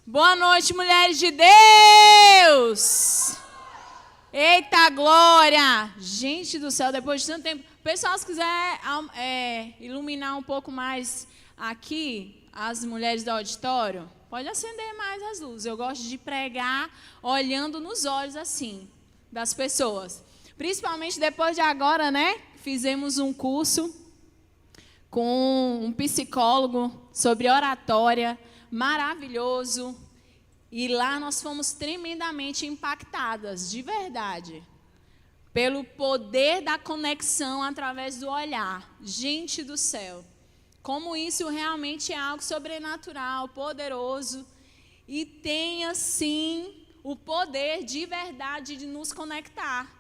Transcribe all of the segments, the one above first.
Boa noite, mulheres de Deus! Eita glória! Gente do céu, depois de tanto tempo. Pessoal, se quiser iluminar um pouco mais aqui as mulheres do auditório, pode acender mais as luzes. Eu gosto de pregar olhando nos olhos assim das pessoas. Principalmente depois de agora, né? Fizemos um curso com um psicólogo sobre oratória, maravilhoso. E lá nós fomos tremendamente impactadas, de verdade, pelo poder da conexão através do olhar. Gente do céu, como isso realmente é algo sobrenatural, poderoso, e tem, assim, o poder de verdade de nos conectar.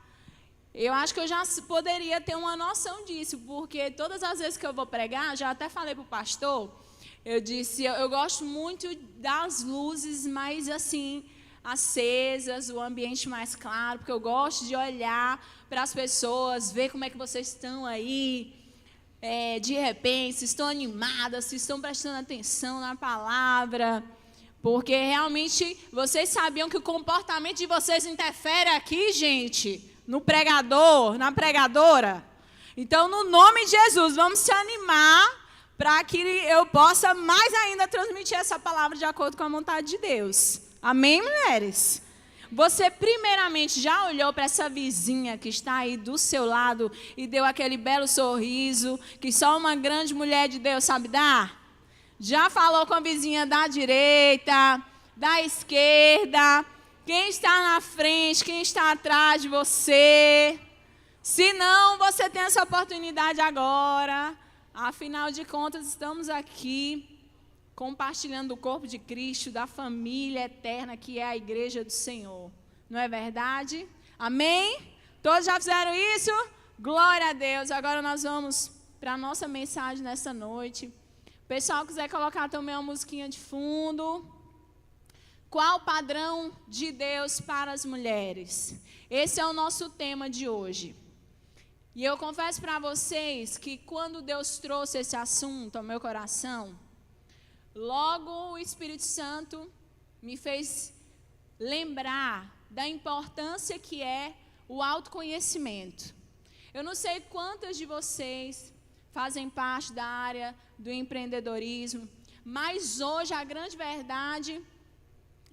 Eu acho que eu já poderia ter uma noção disso, porque todas as vezes que eu vou pregar, já até falei para o pastor, eu disse, eu gosto muito das luzes mais assim, acesas, o ambiente mais claro, porque eu gosto de olhar para as pessoas, ver como é que vocês estão aí, de repente, se estão animadas, se estão prestando atenção na palavra, porque realmente vocês sabiam que o comportamento de vocês interfere aqui, gente, no pregador, na pregadora. Então, no nome de Jesus, vamos se animar para que eu possa mais ainda transmitir essa palavra de acordo com a vontade de Deus. Amém, mulheres? Você primeiramente já olhou para essa vizinha que está aí do seu lado e deu aquele belo sorriso que só uma grande mulher de Deus sabe dar? Já falou com a vizinha da direita, da esquerda, quem está na frente, quem está atrás de você? Se não, você tem essa oportunidade agora. Afinal de contas, estamos aqui compartilhando o corpo de Cristo, da família eterna que é a igreja do Senhor. Não é verdade? Amém? Todos já fizeram isso? Glória a Deus. Agora nós vamos para a nossa mensagem nessa noite. O pessoal quiser colocar também uma musiquinha de fundo. Qual o padrão de Deus para as mulheres? Esse é o nosso tema de hoje. E eu confesso para vocês que quando Deus trouxe esse assunto ao meu coração, logo o Espírito Santo me fez lembrar da importância que é o autoconhecimento. Eu não sei quantas de vocês fazem parte da área do empreendedorismo, mas hoje a grande verdade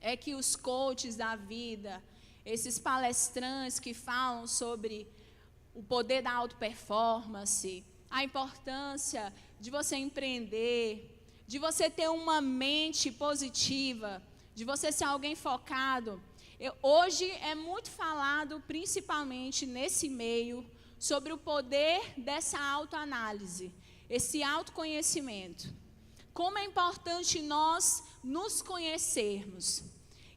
é que os coaches da vida, esses palestrantes que falam sobre o poder da auto-performance, a importância de você empreender, de você ter uma mente positiva, de você ser alguém focado. Hoje é muito falado, principalmente nesse meio, sobre o poder dessa autoanálise, esse autoconhecimento. Como é importante nós nos conhecermos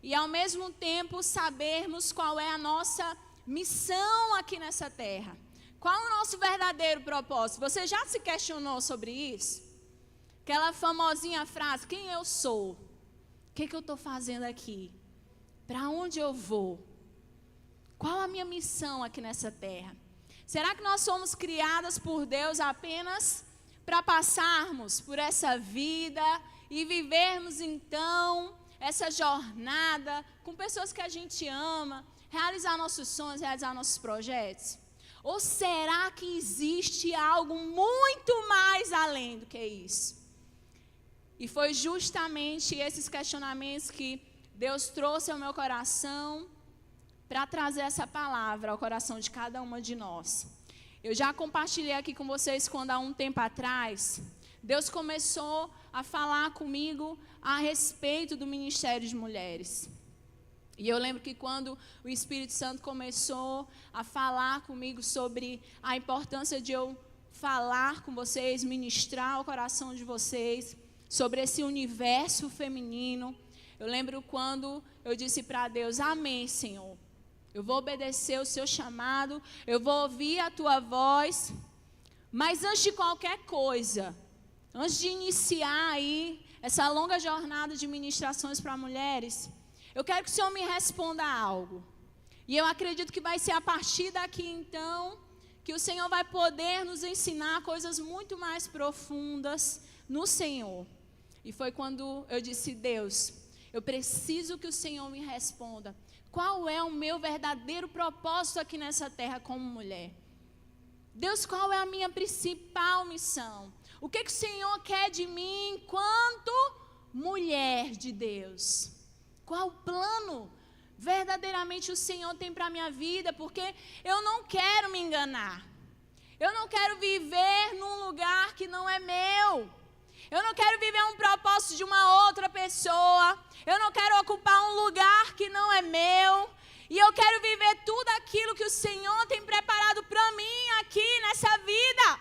e, ao mesmo tempo, sabermos qual é a nossa missão aqui nessa terra. Qual é o nosso verdadeiro propósito? Você já se questionou sobre isso? Aquela famosinha frase, quem eu sou? O que eu estou fazendo aqui? Para onde eu vou? Qual a minha missão aqui nessa terra? Será que nós somos criadas por Deus apenas para passarmos por essa vida e vivermos então essa jornada com pessoas que a gente ama, realizar nossos sonhos, realizar nossos projetos? Ou será que existe algo muito mais além do que isso? E foi justamente esses questionamentos que Deus trouxe ao meu coração para trazer essa palavra ao coração de cada uma de nós. Eu já compartilhei aqui com vocês quando há um tempo atrás, Deus começou a falar comigo a respeito do ministério de mulheres. E eu lembro que quando o Espírito Santo começou a falar comigo sobre a importância de eu falar com vocês, ministrar o coração de vocês, sobre esse universo feminino, eu lembro quando eu disse para Deus, amém, Senhor. Eu vou obedecer o seu chamado, eu vou ouvir a tua voz, mas antes de qualquer coisa, antes de iniciar aí essa longa jornada de ministrações para mulheres, eu quero que o Senhor me responda algo. E eu acredito que vai ser a partir daqui então, que o Senhor vai poder nos ensinar coisas muito mais profundas no Senhor. E foi quando eu disse, Deus, Eu preciso que o Senhor me responda. Qual é o meu verdadeiro propósito aqui nessa terra como mulher? Deus, qual é a minha principal missão? O que o Senhor quer de mim enquanto mulher de Deus? Qual o plano verdadeiramente o Senhor tem para a minha vida? Porque eu não quero me enganar. Eu não quero viver num lugar que não é meu. Eu não quero viver um propósito de uma outra pessoa. Eu não quero ocupar um lugar que não é meu. E eu quero viver tudo aquilo que o Senhor tem preparado para mim aqui nessa vida.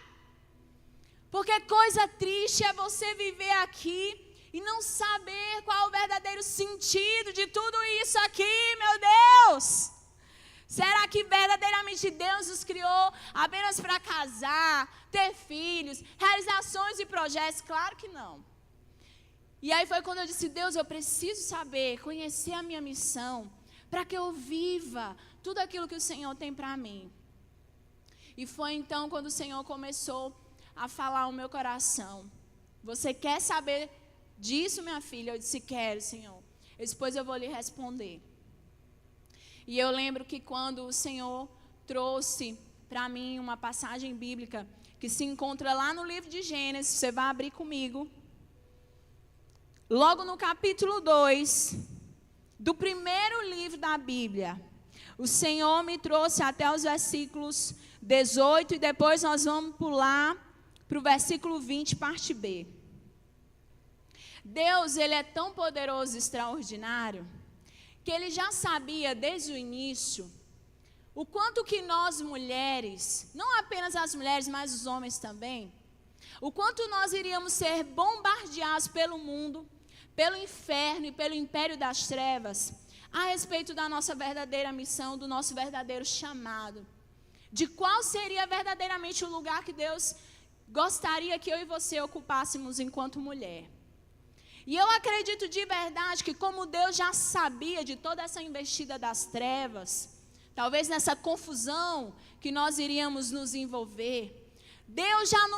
Porque coisa triste é você viver aqui e não saber qual é o verdadeiro sentido de tudo isso aqui, meu Deus. Será que verdadeiramente Deus nos criou apenas para casar, ter filhos, realizações e projetos? Claro que não. E aí foi quando eu disse, Deus, eu preciso saber, conhecer a minha missão, para que eu viva tudo aquilo que o Senhor tem para mim. E foi então quando o Senhor começou a falar ao meu coração. Você quer saber disso, minha filha? Eu disse, quero, Senhor. Depois eu vou lhe responder. E eu lembro que quando o Senhor trouxe para mim uma passagem bíblica que se encontra lá no livro de Gênesis, você vai abrir comigo. Logo no capítulo 2, do primeiro livro da Bíblia, o Senhor me trouxe até os versículos 18 e depois nós vamos pular para o versículo 20, parte B. Deus, Ele é tão poderoso e extraordinário, que Ele já sabia desde o início o quanto que nós mulheres, não apenas as mulheres, mas os homens também, o quanto nós iríamos ser bombardeados pelo mundo, pelo inferno e pelo império das trevas, a respeito da nossa verdadeira missão, do nosso verdadeiro chamado, de qual seria verdadeiramente o lugar que Deus gostaria que eu e você ocupássemos enquanto mulher. E eu acredito de verdade que como Deus já sabia de toda essa investida das trevas, talvez nessa confusão que nós iríamos nos envolver, Deus já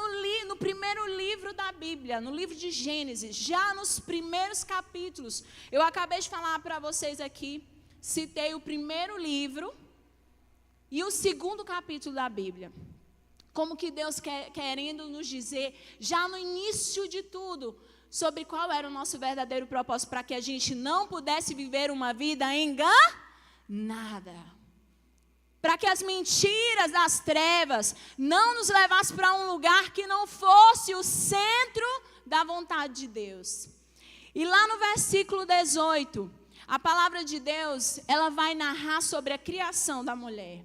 no primeiro livro da Bíblia, no livro de Gênesis, já nos primeiros capítulos, eu acabei de falar para vocês aqui, citei o primeiro livro e o segundo capítulo da Bíblia. Como que Deus querendo nos dizer, já no início de tudo, sobre qual era o nosso verdadeiro propósito, para que a gente não pudesse viver uma vida enganada. Para que as mentiras das trevas não nos levassem para um lugar que não fosse o centro da vontade de Deus. E lá no versículo 18, a palavra de Deus, ela vai narrar sobre a criação da mulher.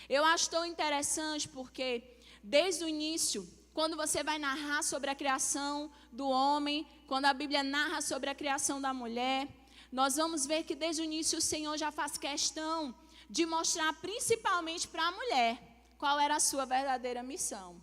Eu acho tão interessante porque desde o início, quando você vai narrar sobre a criação do homem, quando a Bíblia narra sobre a criação da mulher, nós vamos ver que desde o início o Senhor já faz questão de mostrar principalmente para a mulher qual era a sua verdadeira missão.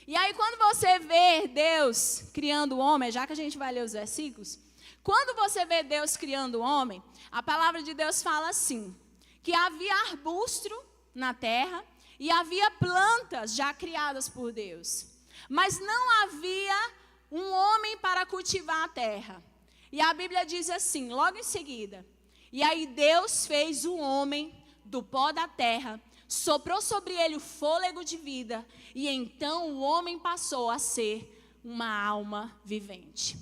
E aí quando você vê Deus criando o homem, já que a gente vai ler os versículos, quando você vê Deus criando o homem, a palavra de Deus fala assim, que havia arbusto na terra e havia plantas já criadas por Deus, mas não havia um homem para cultivar a terra. E a Bíblia diz assim, logo em seguida, e aí Deus fez o homem do pó da terra, soprou sobre ele o fôlego de vida, e então o homem passou a ser uma alma vivente.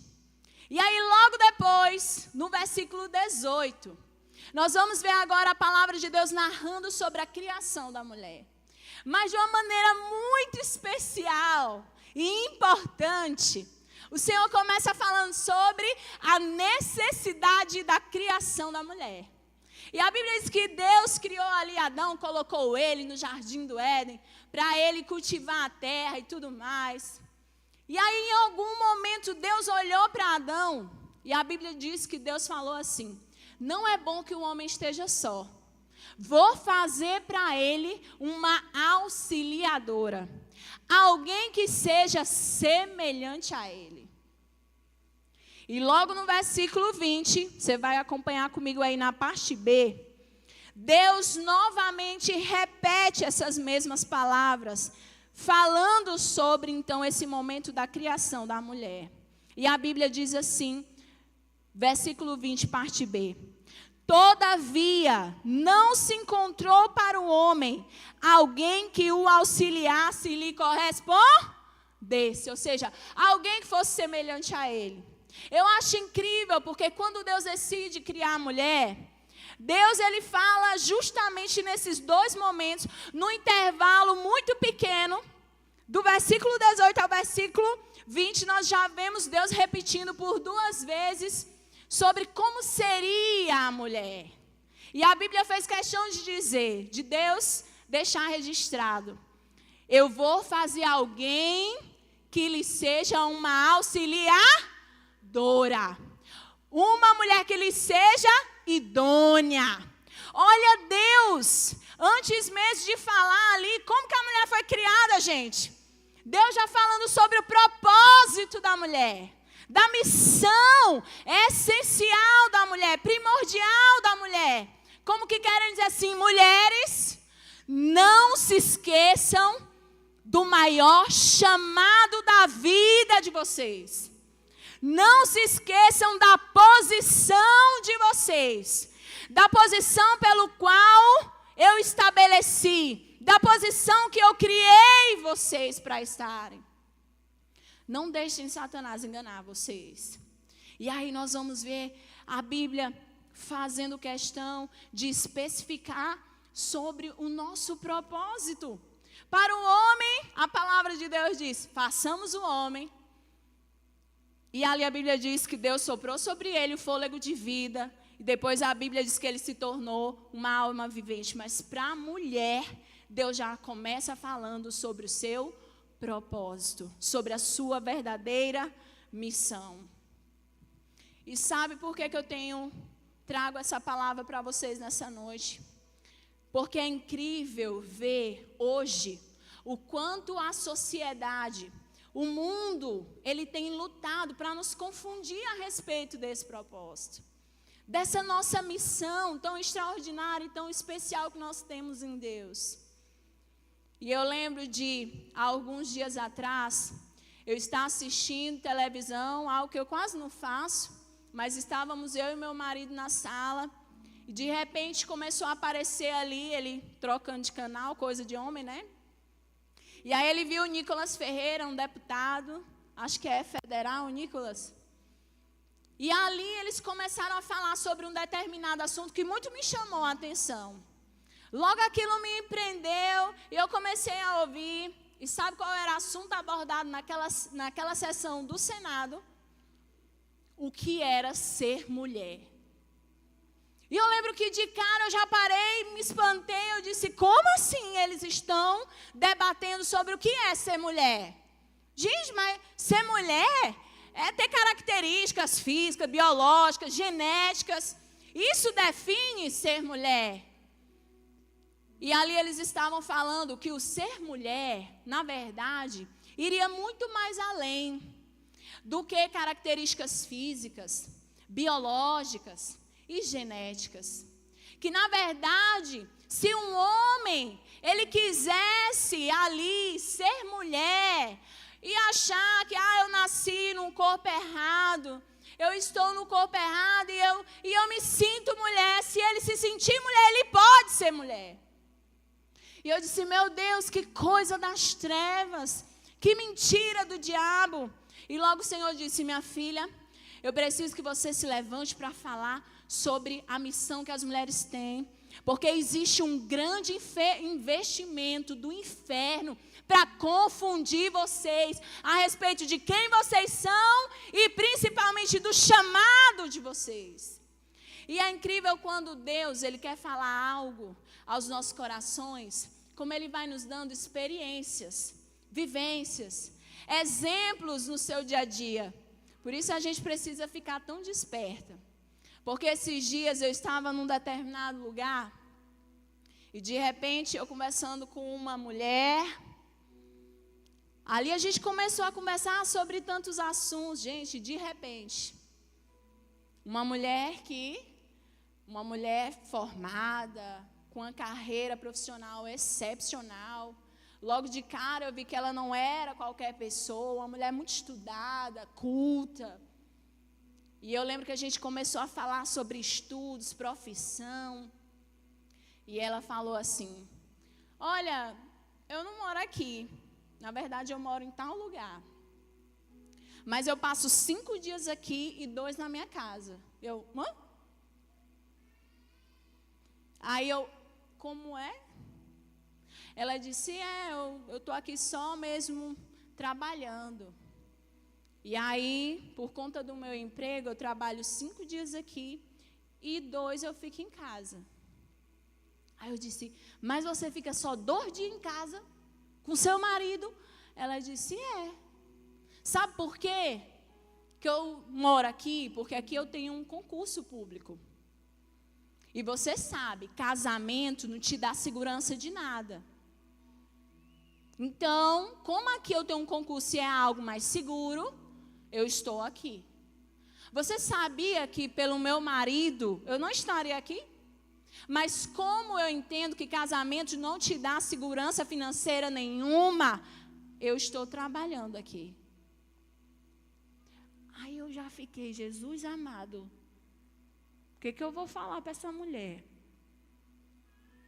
E aí logo depois, no versículo 18, nós vamos ver agora a palavra de Deus narrando sobre a criação da mulher. Mas de uma maneira muito especial e importante, o Senhor começa falando sobre a necessidade da criação da mulher. E a Bíblia diz que Deus criou ali Adão, colocou ele no jardim do Éden, para ele cultivar a terra e tudo mais. E aí em algum momento Deus olhou para Adão, e a Bíblia diz que Deus falou assim, não é bom que o homem esteja só. Vou fazer para ele uma auxiliadora, alguém que seja semelhante a ele. E logo no versículo 20, você vai acompanhar comigo aí na parte B, Deus novamente repete essas mesmas palavras, falando sobre então esse momento da criação da mulher. E a Bíblia diz assim, Versículo 20, parte B. Todavia, não se encontrou para o homem alguém que o auxiliasse e lhe correspondesse. Ou seja, alguém que fosse semelhante a ele. Eu acho incrível, porque quando Deus decide criar a mulher, Deus ele fala justamente nesses dois momentos, num intervalo muito pequeno, do versículo 18 ao versículo 20, nós já vemos Deus repetindo por 2 vezes sobre como seria a mulher. E a Bíblia fez questão de dizer, de Deus deixar registrado: eu vou fazer alguém que lhe seja uma auxiliadora. Uma mulher que lhe seja idônea. Olha Deus, antes mesmo de falar ali, como que a mulher foi criada, gente? Deus já falando sobre o propósito da mulher, da missão essencial da mulher, primordial da mulher. Como que querem dizer assim, mulheres, não se esqueçam do maior chamado da vida de vocês. Não se esqueçam da posição de vocês, da posição pelo qual eu estabeleci, da posição que eu criei vocês para estarem. Não deixem Satanás enganar vocês. E aí nós vamos ver a Bíblia fazendo questão de especificar sobre o nosso propósito. Para o homem, a palavra de Deus diz, façamos o homem. E ali a Bíblia diz que Deus soprou sobre ele o fôlego de vida. E depois a Bíblia diz que ele se tornou uma alma vivente. Mas para a mulher, Deus já começa falando sobre o seu propósito, sobre a sua verdadeira missão. E sabe por que eu trago essa palavra para vocês nessa noite? Porque é incrível ver hoje o quanto a sociedade, o mundo, ele tem lutado para nos confundir a respeito desse propósito. Dessa nossa missão tão extraordinária e tão especial que nós temos em Deus. E eu lembro de, há alguns dias atrás, eu estar assistindo televisão, algo que eu quase não faço, mas estávamos eu e meu marido na sala, e de repente começou a aparecer ali, ele trocando de canal, coisa de homem, né? E aí ele viu o Nicolas Ferreira, um deputado, acho que é federal, Nicolas. E ali eles começaram a falar sobre um determinado assunto que muito me chamou a atenção. Logo aquilo me empreendeu e eu comecei a ouvir. E sabe qual era o assunto abordado naquela sessão do Senado? O que era ser mulher. E eu lembro que de cara eu já parei, me espantei, eu disse, como assim eles estão debatendo sobre o que é ser mulher? Gente, mas ser mulher é ter características físicas, biológicas, genéticas. Isso define ser mulher. E ali eles estavam falando que o ser mulher, na verdade, iria muito mais além do que características físicas, biológicas e genéticas. Que, na verdade, se um homem, ele quisesse ali ser mulher e achar que, eu nasci num corpo errado, eu estou no corpo errado e eu me sinto mulher, se ele se sentir mulher, ele pode ser mulher. E eu disse, meu Deus, que coisa das trevas, que mentira do diabo. E logo o Senhor disse, minha filha, eu preciso que você se levante para falar sobre a missão que as mulheres têm. Porque existe um grande investimento do inferno para confundir vocês a respeito de quem vocês são e principalmente do chamado de vocês. E é incrível quando Deus, ele quer falar algo aos nossos corações, como ele vai nos dando experiências, vivências, exemplos no seu dia a dia. Por isso a gente precisa ficar tão desperta. Porque esses dias eu estava num determinado lugar e de repente eu conversando com uma mulher, ali a gente começou a conversar sobre tantos assuntos, gente, de repente, uma mulher formada, com uma carreira profissional excepcional. Logo de cara eu vi que ela não era qualquer pessoa, uma mulher muito estudada, culta. E eu lembro que a gente começou a falar sobre estudos, profissão. E ela falou assim: olha, eu não moro aqui. Na verdade, eu moro em tal lugar. Mas eu passo 5 dias aqui e 2 na minha casa. Hã? Aí como é? Ela disse: eu estou aqui só mesmo trabalhando. E aí, por conta do meu emprego, eu trabalho 5 dias aqui e 2 eu fico em casa. Aí eu disse: mas você fica só 2 dias em casa com seu marido? Ela disse: Sabe por quê que eu moro aqui? Porque aqui eu tenho um concurso público. E você sabe, casamento não te dá segurança de nada. Então, como aqui eu tenho um concurso e é algo mais seguro, eu estou aqui. Você sabia que pelo meu marido eu não estaria aqui? Mas como eu entendo que casamento não te dá segurança financeira nenhuma, eu estou trabalhando aqui. Aí eu já fiquei: Jesus amado, o que eu vou falar para essa mulher?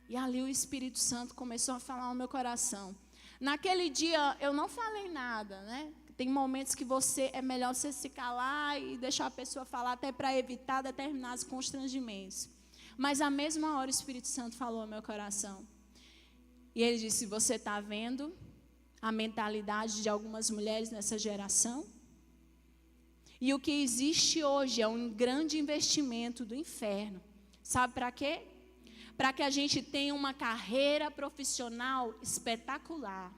E ali o Espírito Santo começou a falar no meu coração. Naquele dia eu não falei nada, né? Tem momentos que é melhor você se calar e deixar a pessoa falar, até para evitar determinados constrangimentos. Mas à mesma hora o Espírito Santo falou ao meu coração. E ele disse: você está vendo a mentalidade de algumas mulheres nessa geração? E o que existe hoje é um grande investimento do inferno. Sabe para quê? Para que a gente tenha uma carreira profissional espetacular.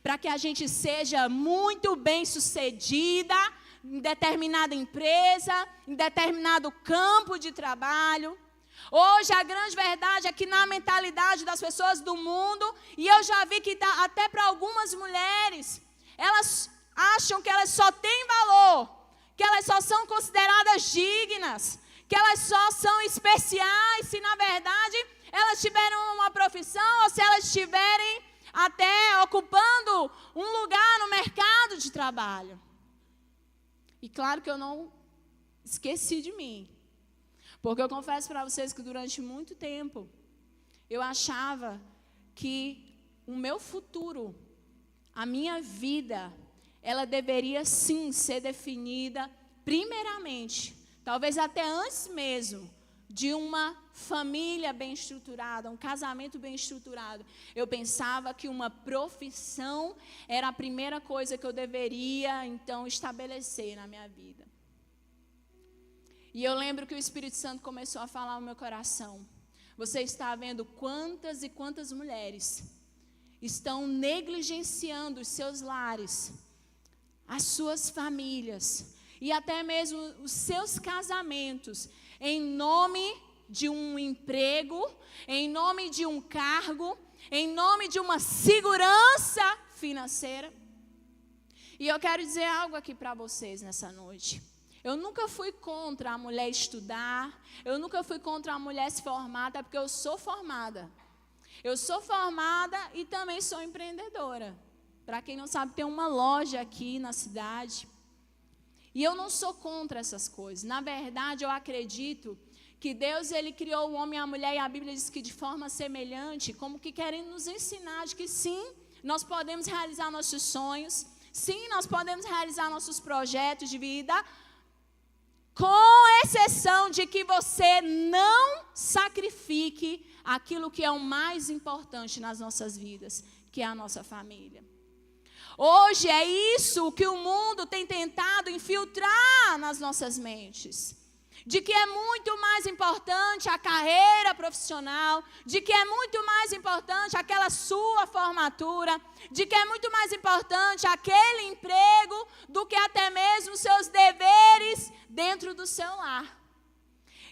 Para que a gente seja muito bem sucedida em determinada empresa, em determinado campo de trabalho. Hoje a grande verdade é que na mentalidade das pessoas do mundo, e eu já vi que até para algumas mulheres, elas acham que elas só têm valor, que elas só são consideradas dignas, que elas só são especiais se na verdade elas tiveram uma profissão ou se elas estiverem até ocupando um lugar no mercado de trabalho. E claro que eu não esqueci de mim, porque eu confesso para vocês que durante muito tempo eu achava que o meu futuro, a minha vida, ela deveria sim ser definida primeiramente, talvez até antes mesmo, de uma família bem estruturada, um casamento bem estruturado. Eu pensava que uma profissão era a primeira coisa que eu deveria, então, estabelecer na minha vida. E eu lembro que o Espírito Santo começou a falar no meu coração. Você está vendo quantas e quantas mulheres estão negligenciando os seus lares, as suas famílias e até mesmo os seus casamentos, em nome de um emprego, em nome de um cargo, em nome de uma segurança financeira. E eu quero dizer algo aqui para vocês nessa noite. Eu nunca fui contra a mulher estudar, eu nunca fui contra a mulher se formar, até porque eu sou formada. Eu sou formada e também sou empreendedora. Para quem não sabe, tem uma loja aqui na cidade. E eu não sou contra essas coisas. Na verdade, eu acredito que Deus, Ele criou o homem e a mulher, e a Bíblia diz que de forma semelhante, como que querendo nos ensinar de que sim, nós podemos realizar nossos sonhos, sim, nós podemos realizar nossos projetos de vida, com exceção de que você não sacrifique aquilo que é o mais importante nas nossas vidas, que é a nossa família. Hoje é isso que o mundo tem tentado infiltrar nas nossas mentes. De que é muito mais importante a carreira profissional, de que é muito mais importante aquela sua formatura, de que é muito mais importante aquele emprego do que até mesmo seus deveres dentro do seu lar.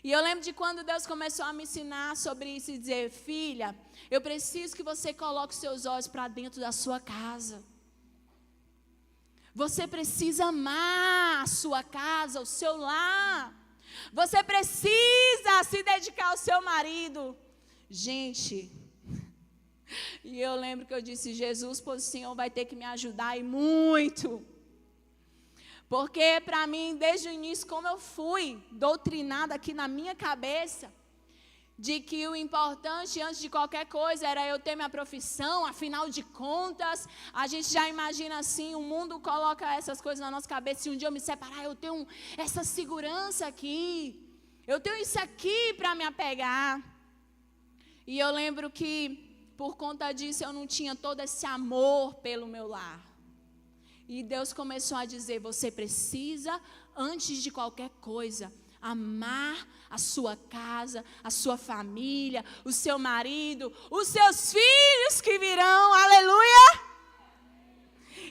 E eu lembro de quando Deus começou a me ensinar sobre isso e dizer: filha, eu preciso que você coloque seus olhos para dentro da sua casa. Você precisa amar a sua casa, o seu lar. Você precisa se dedicar ao seu marido. Gente, e eu lembro que eu disse: Jesus, pois o Senhor vai ter que me ajudar e muito. Porque para mim, desde o início, como eu fui doutrinada aqui na minha cabeça, de que o importante antes de qualquer coisa era eu ter minha profissão, afinal de contas, a gente já imagina assim, o mundo coloca essas coisas na nossa cabeça, se um dia eu me separar, eu tenho essa segurança aqui, eu tenho isso aqui para me apegar. E eu lembro que, por conta disso, eu não tinha todo esse amor pelo meu lar. E Deus começou a dizer, você precisa, antes de qualquer coisa, amar a sua casa, a sua família, o seu marido, os seus filhos que virão, aleluia!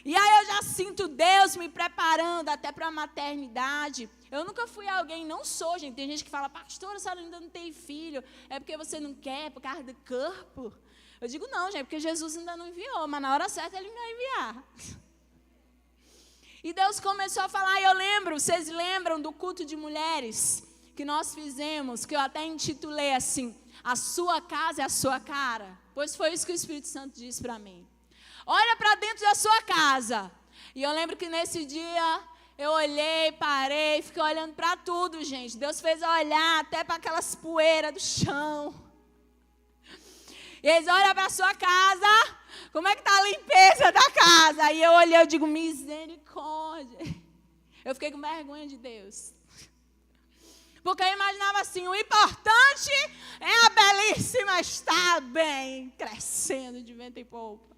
E aí eu já sinto Deus me preparando até para a maternidade. Eu nunca fui alguém, não sou, gente. Tem gente que fala, pastora, a senhora ainda não tem filho, é porque você não quer, por causa do corpo. Eu digo, não, gente, porque Jesus ainda não enviou, mas na hora certa Ele vai enviar. E Deus começou a falar, e eu lembro, vocês lembram do culto de mulheres que nós fizemos, que eu até intitulei assim, a sua casa é a sua cara? Pois foi isso que o Espírito Santo disse para mim. Olha para dentro da sua casa. E eu lembro que nesse dia eu olhei, parei, fiquei olhando para tudo, gente. Deus fez eu olhar até para aquelas poeiras do chão. E eles olham para a sua casa, como é que está a limpeza da casa? Aí eu olhei, eu digo, misericórdia. Eu fiquei com vergonha de Deus. Porque eu imaginava assim, o importante é a belíssima estar bem, crescendo de vento em polpa.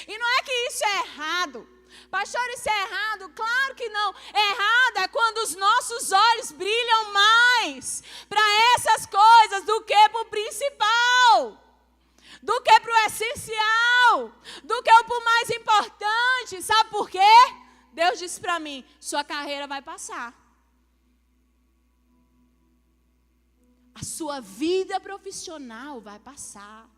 E não é que isso é errado. Pastor, isso é errado? Claro que não. Errado é quando os nossos olhos brilham mais para essas coisas do que para o principal, do que para o essencial, do que para o mais importante. Sabe por quê? Deus disse para mim, sua carreira vai passar. A sua vida profissional vai passar.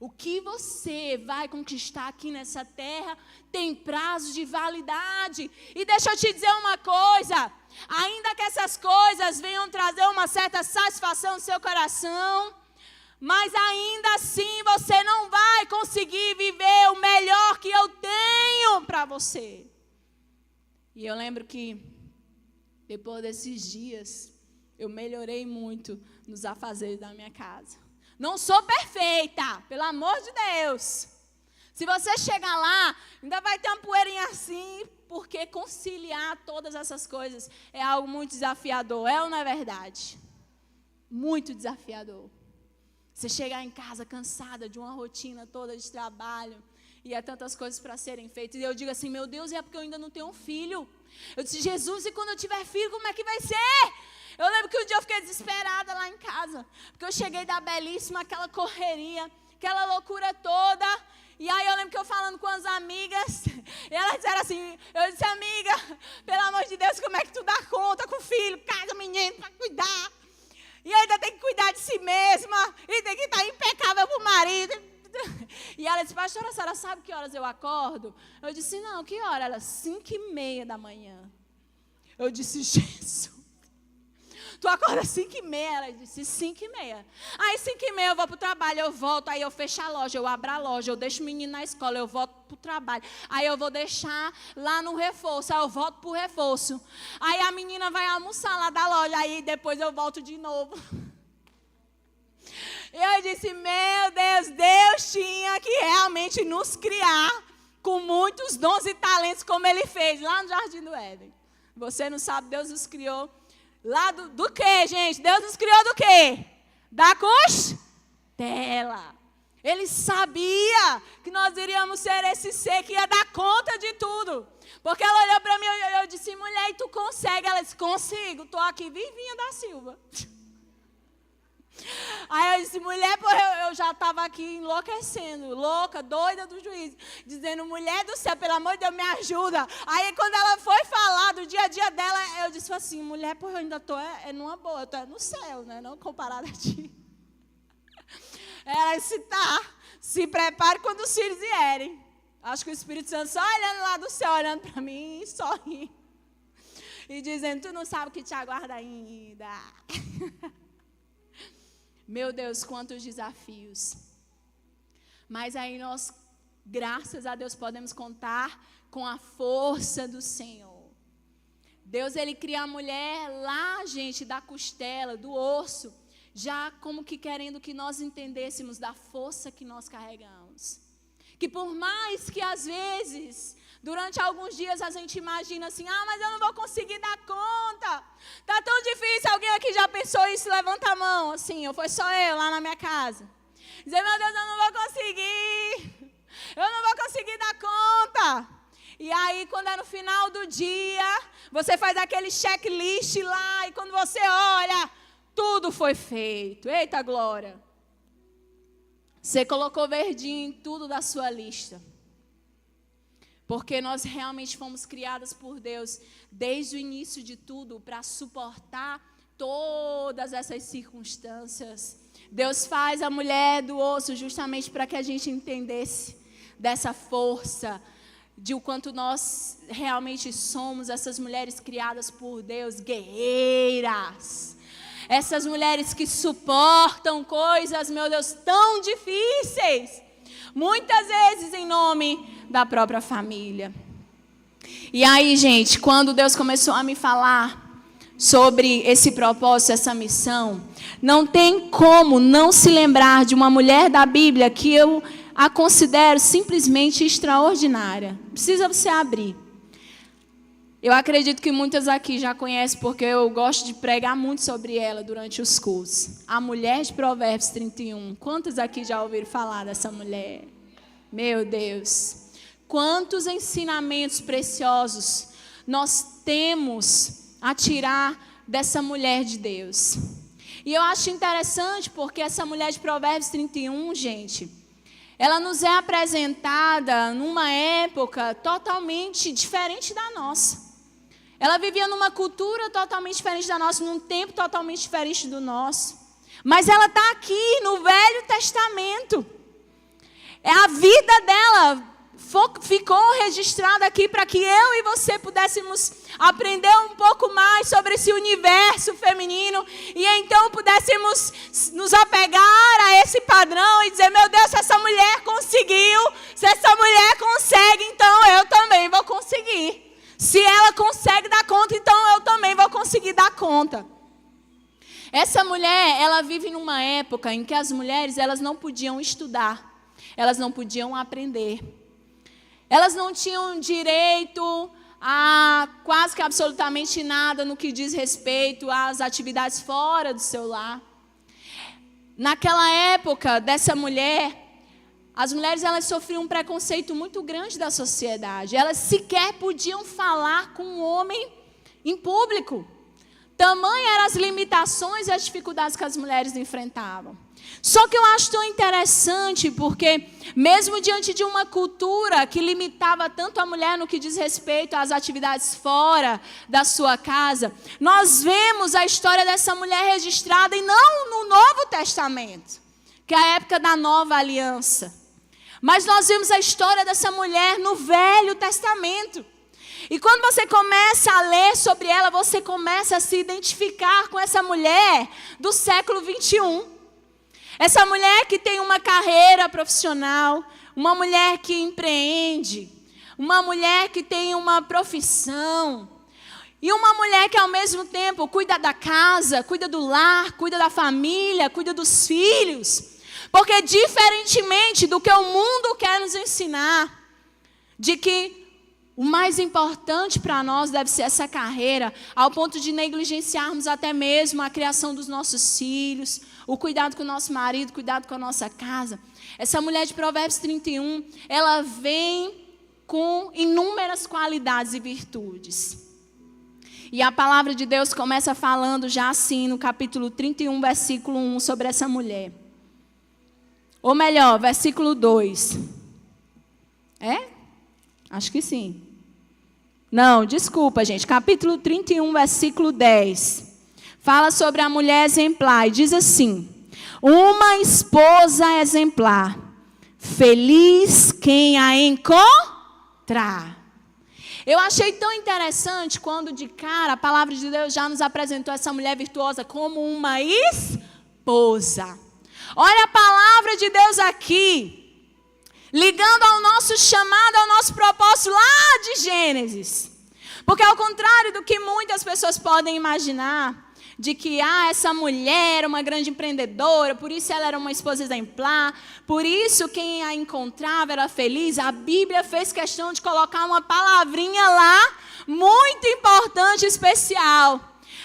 O que você vai conquistar aqui nessa terra tem prazo de validade. E deixa eu te dizer uma coisa. Ainda que essas coisas venham trazer uma certa satisfação no seu coração, mas ainda assim você não vai conseguir viver o melhor que eu tenho para você. E eu lembro que depois desses dias eu melhorei muito nos afazeres da minha casa. Não sou perfeita, pelo amor de Deus. Se você chegar lá, ainda vai ter uma poeirinha assim, porque conciliar todas essas coisas é algo muito desafiador, é ou não é verdade? Muito desafiador. Você chegar em casa cansada de uma rotina toda de trabalho, e há tantas coisas para serem feitas, e eu digo assim, meu Deus, é porque eu ainda não tenho um filho. Eu disse, Jesus, e quando eu tiver filho, como é que vai ser? Eu lembro que um dia eu fiquei desesperada lá em casa, porque eu cheguei da belíssima, aquela correria, aquela loucura toda, e aí eu lembro que eu falando com as amigas, e elas disseram assim, eu disse, amiga, pelo amor de Deus, como é que tu dá conta com o filho, casa, menino, para cuidar, e ainda tem que cuidar de si mesma, e tem que estar impecável pro marido. E ela disse, pastora, a senhora sabe que horas eu acordo? Eu disse, não, que hora? Ela, 5:30 da manhã. Eu disse, Jesus, tu acorda 5:30? Ela disse, 5:30. Aí 5:30 eu vou pro trabalho, eu volto, aí eu fecho a loja, eu abro a loja, eu deixo o menino na escola, eu volto pro trabalho. Aí eu vou deixar lá no reforço, aí eu volto pro reforço. Aí a menina vai almoçar lá da loja, aí depois eu volto de novo. Eu disse, meu Deus, Deus tinha que realmente nos criar com muitos dons e talentos, como Ele fez lá no Jardim do Éden. Você não sabe, Deus nos criou lá do quê, gente? Deus nos criou do quê? Da costela. Ele sabia que nós iríamos ser esse ser que ia dar conta de tudo. Porque ela olhou para mim e eu disse, mulher, e tu consegue? Ela disse, consigo, estou aqui vivinha da Silva. Aí eu disse, mulher, eu já estava aqui enlouquecendo, louca, doida do juízo, dizendo, mulher do céu, pelo amor de Deus, me ajuda. Aí quando ela foi falar do dia a dia dela, eu disse assim, mulher, eu ainda estou numa boa, eu estou no céu, né, não comparado a ti. Ela disse, tá, se prepare quando os filhos vierem. Acho que o Espírito Santo só olhando lá do céu, olhando para mim, sorrindo. E dizendo, tu não sabe o que te aguarda ainda. Meu Deus, quantos desafios. Mas aí nós, graças a Deus, podemos contar com a força do Senhor. Deus, ele cria a mulher lá, gente, da costela, do osso, já como que querendo que nós entendêssemos da força que nós carregamos. Que por mais que às vezes, durante alguns dias a gente imagina assim, mas eu não vou conseguir dar conta. Tá tão difícil, alguém aqui já pensou isso? Levanta a mão, assim, ou foi só eu lá na minha casa. Dizer, meu Deus, eu não vou conseguir. Eu não vou conseguir dar conta. E aí, quando é no final do dia, você faz aquele checklist lá, e quando você olha, tudo foi feito. Eita glória! Você colocou verdinho em tudo da sua lista. Porque nós realmente fomos criadas por Deus, desde o início de tudo, para suportar todas essas circunstâncias. Deus faz a mulher do osso justamente para que a gente entendesse dessa força, de o quanto nós realmente somos essas mulheres criadas por Deus, guerreiras. Essas mulheres que suportam coisas, meu Deus, tão difíceis. Muitas vezes em nome da própria família. E aí, gente, quando Deus começou a me falar sobre esse propósito, essa missão, não tem como não se lembrar de uma mulher da Bíblia que eu a considero simplesmente extraordinária. Precisa você abrir. Eu acredito que muitas aqui já conhecem, porque eu gosto de pregar muito sobre ela durante os cursos. A mulher de Provérbios 31. Quantos aqui já ouviram falar dessa mulher? Meu Deus. Quantos ensinamentos preciosos nós temos a tirar dessa mulher de Deus. E eu acho interessante porque essa mulher de Provérbios 31, gente, ela nos é apresentada numa época totalmente diferente da nossa. Ela vivia numa cultura totalmente diferente da nossa, num tempo totalmente diferente do nosso. Mas ela está aqui no Velho Testamento. A vida dela ficou registrada aqui para que eu e você pudéssemos aprender um pouco mais sobre esse universo feminino e então pudéssemos nos apegar a esse padrão e dizer, meu Deus, se essa mulher conseguiu, se essa mulher consegue, então eu também vou conseguir. Se ela consegue dar conta, então eu também vou conseguir dar conta. Essa mulher, ela vive numa época em que as mulheres, elas não podiam estudar, elas não podiam aprender. Elas não tinham direito a quase que absolutamente nada no que diz respeito às atividades fora do seu lar. Naquela época dessa mulher, as mulheres elas sofriam um preconceito muito grande da sociedade. Elas sequer podiam falar com um homem em público. Tamanhas eram as limitações e as dificuldades que as mulheres enfrentavam. Só que eu acho tão interessante porque, mesmo diante de uma cultura que limitava tanto a mulher no que diz respeito às atividades fora da sua casa, nós vemos a história dessa mulher registrada e não no Novo Testamento, que é a época da Nova Aliança. Mas nós vemos a história dessa mulher no Velho Testamento. E quando você começa a ler sobre ela, você começa a se identificar com essa mulher do século 21. Essa mulher que tem uma carreira profissional, uma mulher que empreende, uma mulher que tem uma profissão, e uma mulher que ao mesmo tempo cuida da casa, cuida do lar, cuida da família, cuida dos filhos. Porque diferentemente do que o mundo quer nos ensinar, de que o mais importante para nós deve ser essa carreira, ao ponto de negligenciarmos até mesmo a criação dos nossos filhos, o cuidado com o nosso marido, o cuidado com a nossa casa. Essa mulher de Provérbios 31, ela vem com inúmeras qualidades e virtudes. E a palavra de Deus começa falando já assim no capítulo 31, versículo 1, sobre essa mulher. Ou melhor, versículo 2. Acho que sim. Não, desculpa, gente. Capítulo 31, versículo 10. Fala sobre a mulher exemplar. E diz assim: uma esposa exemplar. Feliz quem a encontrar. Eu achei tão interessante quando de cara a palavra de Deus já nos apresentou essa mulher virtuosa como uma esposa. Olha a palavra de Deus aqui, ligando ao nosso chamado, ao nosso propósito lá de Gênesis. Porque ao contrário do que muitas pessoas podem imaginar, de que essa mulher era uma grande empreendedora, por isso ela era uma esposa exemplar, por isso quem a encontrava era feliz, a Bíblia fez questão de colocar uma palavrinha lá, muito importante e especial,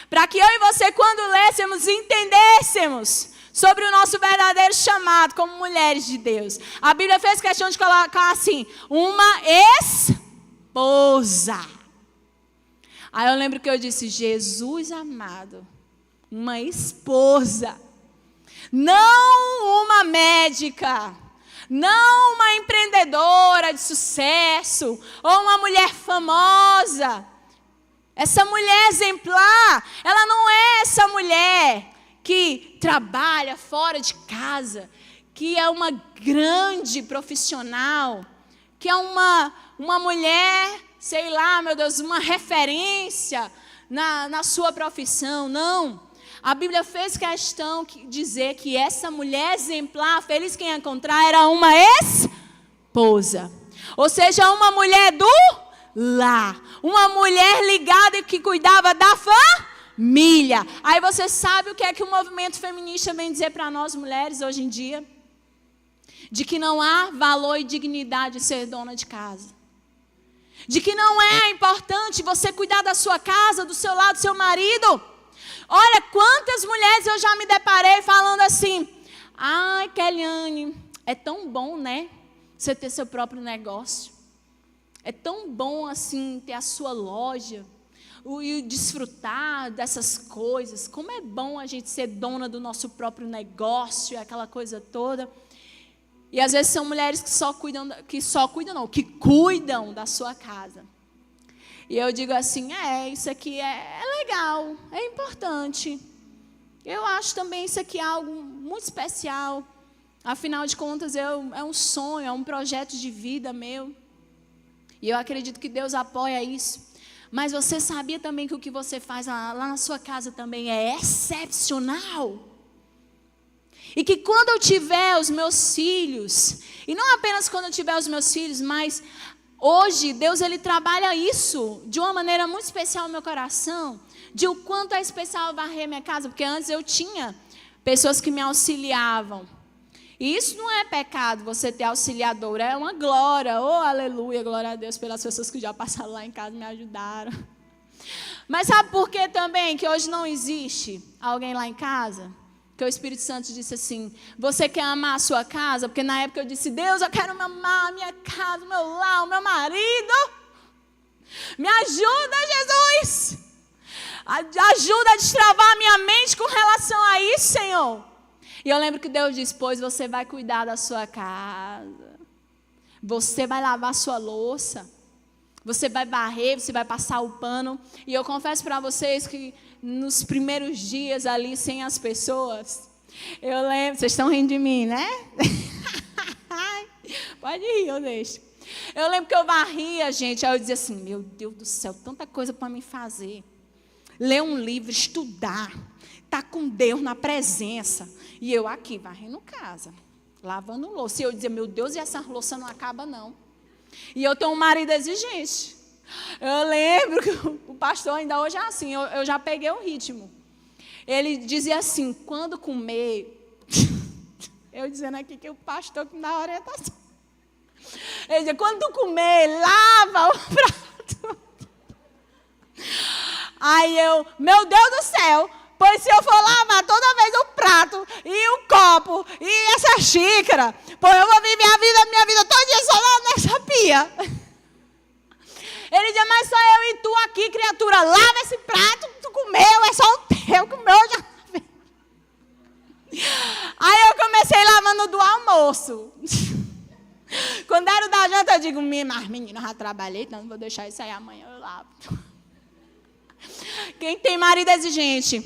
para que eu e você, quando lêssemos, entendêssemos sobre o nosso verdadeiro chamado como mulheres de Deus. A Bíblia fez questão de colocar assim, uma esposa. Aí eu lembro que eu disse, Jesus amado, uma esposa, não uma médica, não uma empreendedora de sucesso, ou uma mulher famosa. Essa mulher exemplar, ela não é essa mulher que trabalha fora de casa, que é uma grande profissional, que é uma mulher, sei lá, meu Deus, uma referência na sua profissão. Não. A Bíblia fez questão de dizer que essa mulher exemplar, feliz quem a encontrar, era uma esposa. Ou seja, uma mulher do lar. Uma mulher ligada e que cuidava da família. Aí você sabe o que o movimento feminista vem dizer para nós mulheres hoje em dia? De que não há valor e dignidade de ser dona de casa. De que não é importante você cuidar da sua casa, do seu lado, do seu marido. Olha, quantas mulheres eu já me deparei falando assim, ai, Keliane, é tão bom, né? Você ter seu próprio negócio. É tão bom, assim, ter a sua loja. E desfrutar dessas coisas. Como é bom a gente ser dona do nosso próprio negócio, aquela coisa toda. E às vezes são mulheres que cuidam da sua casa. E eu digo assim, isso aqui é legal, é importante. Eu acho também isso aqui algo muito especial. Afinal de contas, é um sonho, é um projeto de vida meu. E eu acredito que Deus apoia isso. Mas você sabia também que o que você faz lá na sua casa também é excepcional? E que quando eu tiver os meus filhos, e não apenas quando eu tiver os meus filhos, mas hoje Deus ele trabalha isso de uma maneira muito especial no meu coração, de o quanto é especial varrer minha casa, porque antes eu tinha pessoas que me auxiliavam. E isso não é pecado, você ter auxiliador, é uma glória, oh aleluia, glória a Deus pelas pessoas que já passaram lá em casa e me ajudaram. Mas sabe por que também que hoje não existe alguém lá em casa? Que o Espírito Santo disse assim, você quer amar a sua casa? Porque na época eu disse, Deus, eu quero amar a minha casa, o meu lar, o meu marido. Me ajuda, Jesus. Ajuda a destravar a minha mente com relação a isso, Senhor. E eu lembro que Deus disse, pois você vai cuidar da sua casa. Você vai lavar a sua louça. Você vai varrer, você vai passar o pano. E eu confesso para vocês que nos primeiros dias ali, sem as pessoas, eu lembro, vocês estão rindo de mim, né? Pode rir, eu deixo. Eu lembro que eu varria, gente, aí eu dizia assim, meu Deus do céu, tanta coisa para me fazer. Ler um livro, estudar, estar com Deus na presença. E eu aqui, varrendo casa, lavando louça. E eu dizia, meu Deus, e essa louça não acaba não. E eu tenho um marido exigente. Eu lembro que o pastor ainda hoje é assim, eu já peguei o ritmo. Ele dizia assim, quando comer, eu dizendo aqui que o pastor que dá orientação. Ele dizia, quando tu comer, lava o prato. Aí eu, meu Deus do céu, pois se eu for lavar toda vez o prato, e o copo, e essa xícara, pois eu vou viver minha vida todo dia só lá nessa pia. Ele dizia, mas só eu e tu aqui, criatura, lava esse prato, tu comeu, é só o teu, comeu já. Aí eu comecei lavando do almoço. Quando era o da janta, eu digo, mas menina, eu já trabalhei, então não vou deixar isso aí, amanhã eu lavo. Quem tem marido exigente,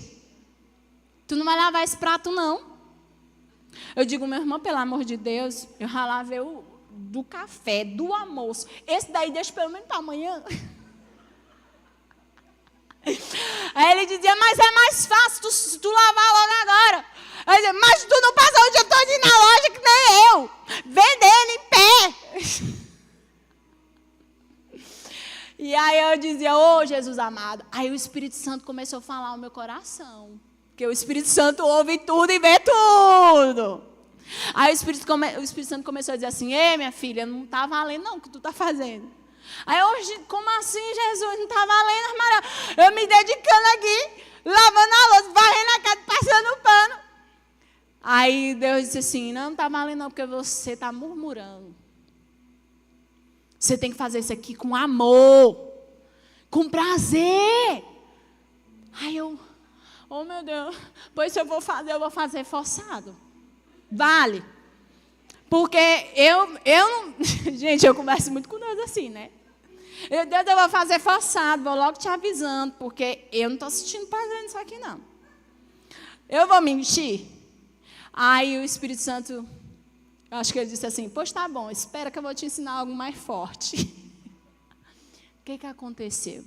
tu não vai lavar esse prato, não. Eu digo, meu irmão, pelo amor de Deus, eu já lavei do café, do almoço. Esse daí deixa pelo menos para amanhã. Aí ele dizia, mas é mais fácil tu lavar logo agora. Eu dizia, mas tu não passa o dia todo na loja que nem eu, vendendo em pé. E aí eu dizia, ô Jesus amado. Aí o Espírito Santo começou a falar ao meu coração. Porque o Espírito Santo ouve tudo e vê tudo. Aí o Espírito Santo começou a dizer assim, ei minha filha, não está valendo não o que tu está fazendo. Aí hoje, como assim Jesus, não está valendo, Maria? Eu me dedicando aqui, lavando a louça, varrendo a casa, passando o pano. Aí Deus disse assim, não está valendo não, porque você está murmurando. Você tem que fazer isso aqui com amor, com prazer. Aí eu, oh meu Deus, pois se eu vou fazer forçado. Vale. Porque eu não... Gente, eu converso muito com Deus assim, né? Deus, eu vou fazer forçado, vou logo te avisando, porque eu não estou assistindo fazendo isso aqui, não. Eu vou mentir. Aí o Espírito Santo, eu acho que ele disse assim, pois tá bom, espera que eu vou te ensinar algo mais forte. O que aconteceu?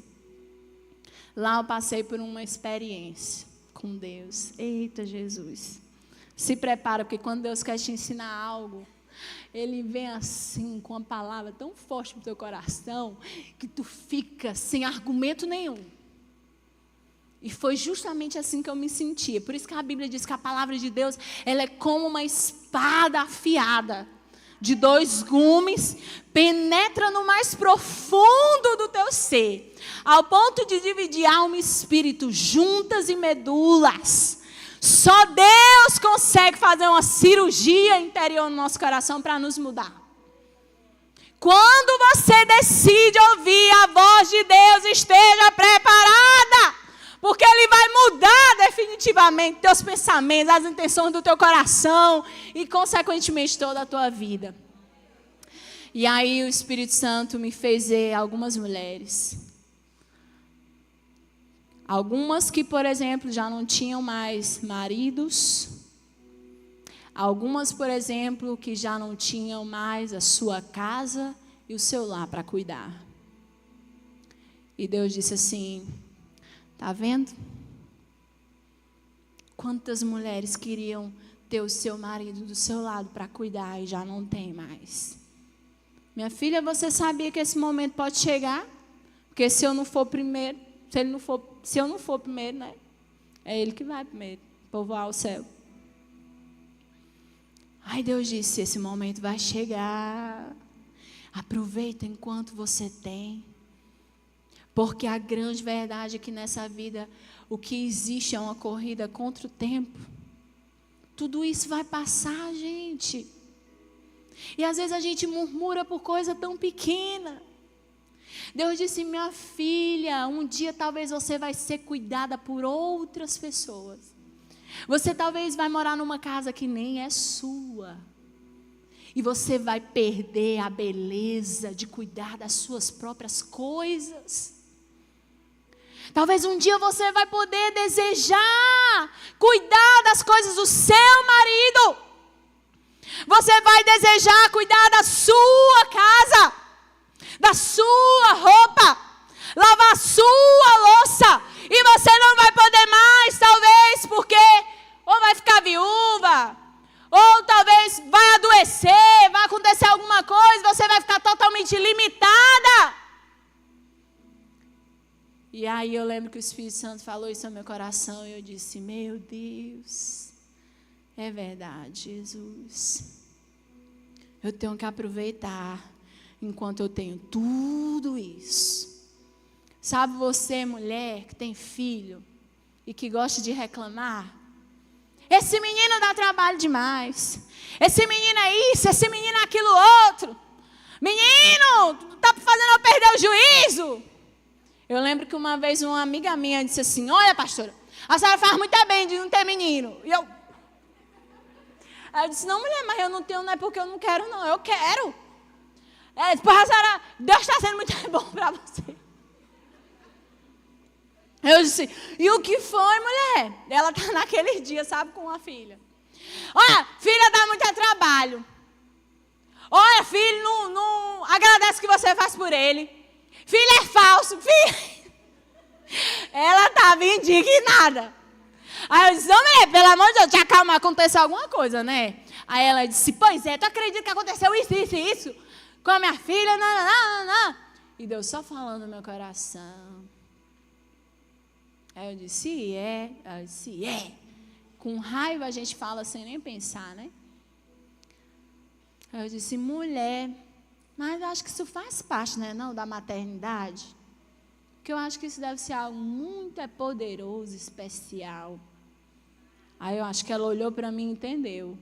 Lá eu passei por uma experiência com Deus. Eita, Jesus. Se prepara, porque quando Deus quer te ensinar algo, Ele vem assim, com uma palavra tão forte para o teu coração, que tu fica sem argumento nenhum. E foi justamente assim que eu me sentia. Por isso que a Bíblia diz que a palavra de Deus, ela é como uma espada afiada, de 2 gumes, penetra no mais profundo do teu ser, ao ponto de dividir alma e espírito, juntas e medulas. Só Deus consegue fazer uma cirurgia interior no nosso coração para nos mudar. Quando você decide ouvir a voz de Deus, esteja preparada, porque Ele vai mudar definitivamente teus pensamentos, as intenções do teu coração e, consequentemente, toda a tua vida. E aí o Espírito Santo me fez ver algumas mulheres. Algumas que, por exemplo, já não tinham mais maridos. Algumas, por exemplo, que já não tinham mais a sua casa e o seu lar para cuidar. E Deus disse assim, tá vendo? Quantas mulheres queriam ter o seu marido do seu lado para cuidar e já não tem mais. Minha filha, você sabia que esse momento pode chegar? Porque se eu não for primeiro, se eu não for primeiro, né? É Ele que vai primeiro, povoar o céu. Aí Deus disse, esse momento vai chegar. Aproveita enquanto você tem. Porque a grande verdade é que nessa vida, o que existe é uma corrida contra o tempo. Tudo isso vai passar, gente. E às vezes a gente murmura por coisa tão pequena. Deus disse, minha filha, um dia talvez você vai ser cuidada por outras pessoas. Você talvez vai morar numa casa que nem é sua. E você vai perder a beleza de cuidar das suas próprias coisas. Talvez um dia você vai poder desejar cuidar das coisas do seu marido. Você vai desejar cuidar da sua casa, da sua roupa, lavar a sua louça. E você não vai poder mais, talvez, porque ou vai ficar viúva, ou talvez vai adoecer, vai acontecer alguma coisa, você vai ficar totalmente limitada. E aí eu lembro que o Espírito Santo falou isso no meu coração, e eu disse, meu Deus, é verdade, Jesus. Eu tenho que aproveitar enquanto eu tenho tudo isso. Sabe você, mulher, que tem filho e que gosta de reclamar? Esse menino dá trabalho demais. Esse menino é isso, esse menino é aquilo outro. Menino, tu tá fazendo eu perder o juízo. Eu lembro que uma vez uma amiga minha disse assim, olha pastora, a senhora faz muito bem de não ter menino. E aí eu disse, não mulher, mas eu não tenho, não é porque eu não quero não, eu quero. Depois a senhora, Deus está sendo muito bom para você. Eu disse, e o que foi, mulher? Ela está naquele dia, sabe, com a filha. Olha, filha dá muito trabalho. Olha, filho, não agradece o que você faz por ele. Filho é falso, filho. Ela estava indignada. Aí eu disse, não, mulher, pelo amor de Deus, te acalma, aconteceu alguma coisa, né? Aí ela disse, pois é, tu acredita que aconteceu isso com a minha filha? Não. E Deus só falando no meu coração. Aí eu disse, é. Aí eu disse, é. Com raiva a gente fala sem nem pensar, né? Aí eu disse, mulher, mas eu acho que isso faz parte, né, não, da maternidade. Porque eu acho que isso deve ser algo muito poderoso, especial. Aí eu acho que ela olhou para mim e entendeu.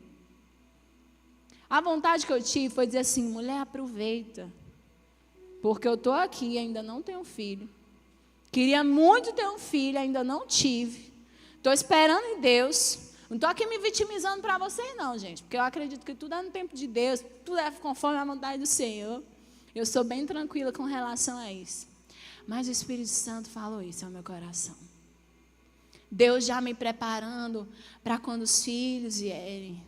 A vontade que eu tive foi dizer assim, mulher, aproveita. Porque eu estou aqui e ainda não tenho filho. Queria muito ter um filho, ainda não tive. Estou esperando em Deus. Não estou aqui me vitimizando para vocês não, gente. Porque eu acredito que tudo é no tempo de Deus. Tudo é conforme a vontade do Senhor. Eu sou bem tranquila com relação a isso. Mas o Espírito Santo falou isso ao meu coração. Deus já me preparando para quando os filhos vierem.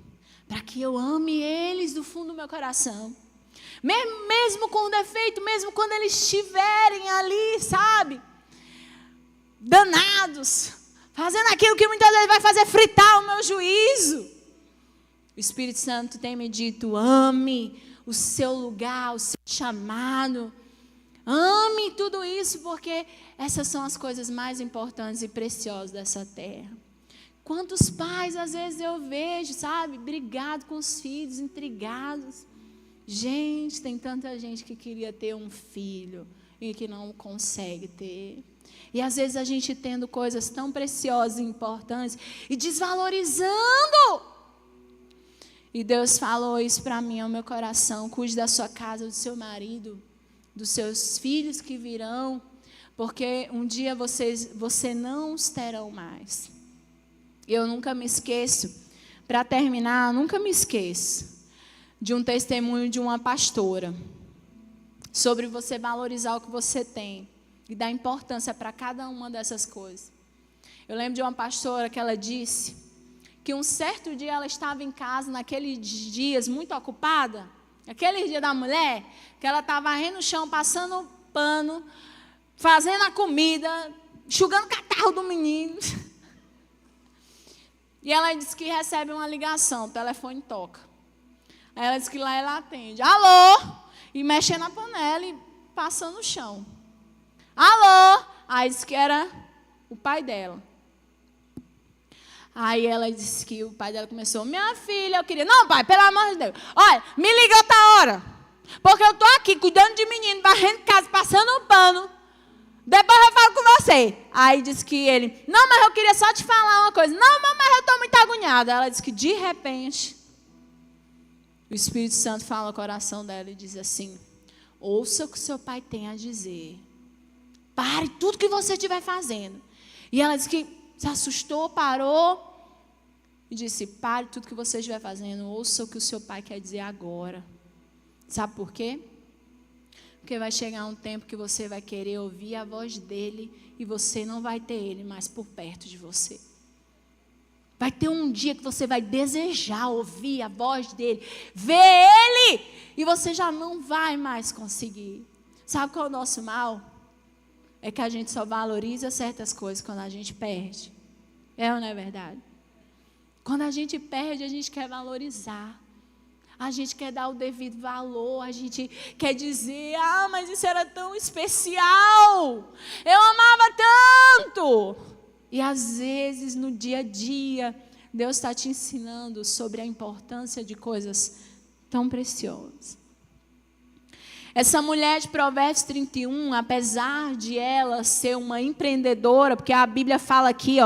Para que eu ame eles do fundo do meu coração. Mesmo com defeito, mesmo quando eles estiverem ali, sabe? Danados. Fazendo aquilo que muitas vezes vai fazer fritar o meu juízo. O Espírito Santo tem me dito, ame o seu lugar, o seu chamado. Ame tudo isso, porque essas são as coisas mais importantes e preciosas dessa terra. Quantos pais, às vezes, eu vejo, sabe, brigado com os filhos, intrigados. Gente, tem tanta gente que queria ter um filho e que não consegue ter. E às vezes a gente tendo coisas tão preciosas e importantes e desvalorizando. E Deus falou isso para mim, ao meu coração. Cuide da sua casa, do seu marido, dos seus filhos que virão, porque um dia você não os terão mais. Eu nunca me esqueço, para terminar, nunca me esqueço de um testemunho de uma pastora, sobre você valorizar o que você tem e dar importância para cada uma dessas coisas. Eu lembro de uma pastora que ela disse que um certo dia ela estava em casa, naqueles dias muito ocupada, aquele dia da mulher, que ela estava varrendo o chão, passando o pano, fazendo a comida, enxugando o catarro do menino. E ela disse que recebe uma ligação, o telefone toca. Aí ela disse que lá ela atende. Alô? E mexendo na panela e passando o chão. Alô? Aí disse que era o pai dela. Aí ela disse que o pai dela começou, minha filha, eu queria... Não, pai, pelo amor de Deus. Olha, me liga outra hora. Porque eu estou aqui cuidando de menino, varrendo casa, passando um pano. Depois eu falo com você. Aí disse que ele... Não, mas eu queria só te falar uma coisa. Não, mas eu estou muito agoniada. Ela disse que de repente... O Espírito Santo fala no coração dela e diz assim, ouça o que seu pai tem a dizer. Pare tudo que você estiver fazendo. E ela disse que se assustou, parou e disse, pare tudo que você estiver fazendo, ouça o que o seu pai quer dizer agora. Sabe por quê? Porque vai chegar um tempo que você vai querer ouvir a voz dele e você não vai ter ele mais por perto de você. Vai ter um dia que você vai desejar ouvir a voz dele, ver ele, e você já não vai mais conseguir. Sabe qual é o nosso mal? É que a gente só valoriza certas coisas quando a gente perde. É ou não é verdade? Quando a gente perde, a gente quer valorizar. A gente quer dar o devido valor. A gente quer dizer, mas isso era tão especial. Eu amava tanto. E às vezes, no dia a dia, Deus está te ensinando sobre a importância de coisas tão preciosas. Essa mulher de Provérbios 31, apesar de ela ser uma empreendedora, porque a Bíblia fala aqui,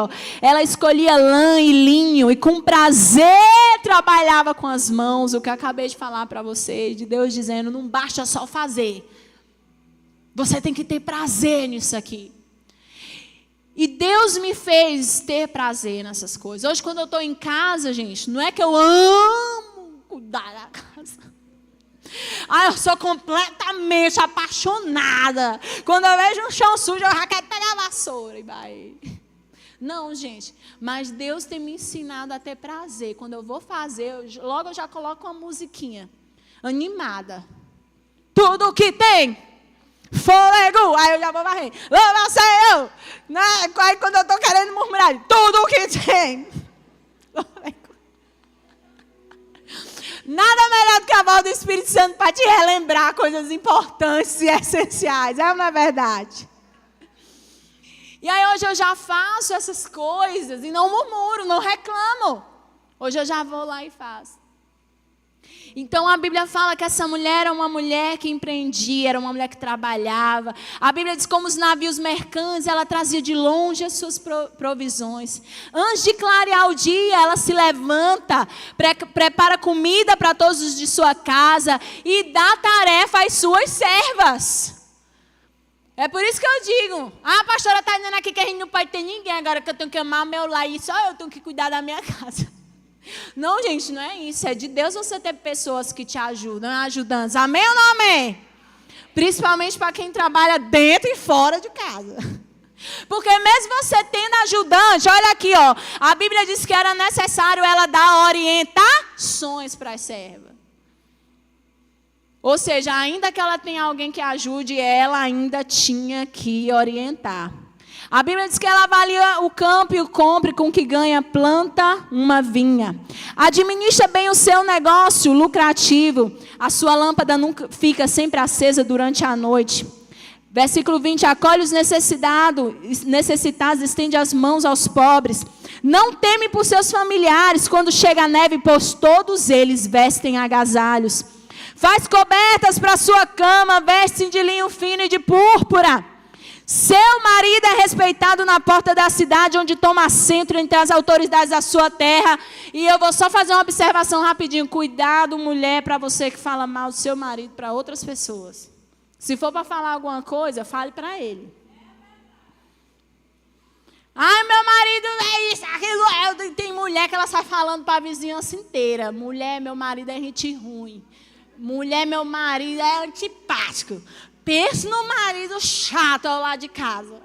ela escolhia lã e linho e com prazer trabalhava com as mãos, o que eu acabei de falar para vocês, de Deus dizendo, não basta só fazer, você tem que ter prazer nisso aqui. E Deus me fez ter prazer nessas coisas. Hoje, quando eu estou em casa, gente, não é que eu amo cuidar da casa. Eu sou completamente apaixonada. Quando eu vejo um chão sujo, eu já quero pegar a vassoura e vai. Não, gente, mas Deus tem me ensinado a ter prazer. Quando eu vou fazer, logo eu já coloco uma musiquinha animada. Tudo que tem fôlego, aí eu já vou varrer. Louva Senhor. Aí quando eu estou querendo murmurar, tudo que tem. Nada melhor do que a voz do Espírito Santo para te relembrar coisas importantes e essenciais. É ou não é verdade? E aí hoje eu já faço essas coisas e não murmuro, não reclamo. Hoje eu já vou lá e faço. Então a Bíblia fala que essa mulher era uma mulher que empreendia, era uma mulher que trabalhava. A Bíblia diz como os navios mercantes, ela trazia de longe as suas provisões. Antes de clarear o dia, ela se levanta, prepara comida para todos os de sua casa e dá tarefa às suas servas. É por isso que eu digo, a pastora está dizendo aqui que a gente não pode ter ninguém agora, que eu tenho que amar meu lar e só eu tenho que cuidar da minha casa. Não, gente, não é isso. É de Deus você ter pessoas que te ajudam, ajudantes. Amém ou não amém? Principalmente para quem trabalha dentro e fora de casa. Porque mesmo você tendo ajudante, olha aqui, ó, a Bíblia diz que era necessário ela dar orientações para as servas. Ou seja, ainda que ela tenha alguém que ajude, ela ainda tinha que orientar. A Bíblia diz que ela avalia o campo e o compre com que ganha, planta uma vinha. Administra bem o seu negócio lucrativo. A sua lâmpada nunca fica sempre acesa durante a noite. Versículo 20, acolhe os necessitados, estende as mãos aos pobres. Não teme por seus familiares quando chega a neve, pois todos eles vestem agasalhos. Faz cobertas para sua cama, veste de linho fino e de púrpura. Seu marido é respeitado na porta da cidade, onde toma assento entre as autoridades da sua terra. E eu vou só fazer uma observação rapidinho. Cuidado, mulher, para você que fala mal do seu marido para outras pessoas. Se for para falar alguma coisa, fale para ele. Ai, meu marido é isso, aquilo. Tem mulher que ela sai falando para a vizinhança inteira. Mulher, meu marido é gente ruim. Mulher, meu marido é antipático. Pense no marido chato ao lado de casa.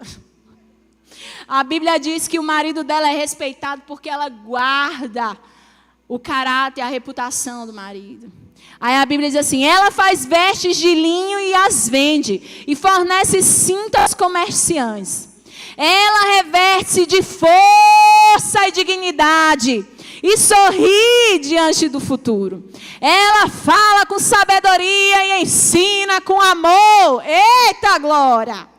A Bíblia diz que o marido dela é respeitado porque ela guarda o caráter e a reputação do marido. Aí a Bíblia diz assim, ela faz vestes de linho e as vende, e fornece cinto aos comerciantes. Ela reveste de força e dignidade, e sorri diante do futuro. Ela fala com sabedoria e ensina com amor. Eita glória!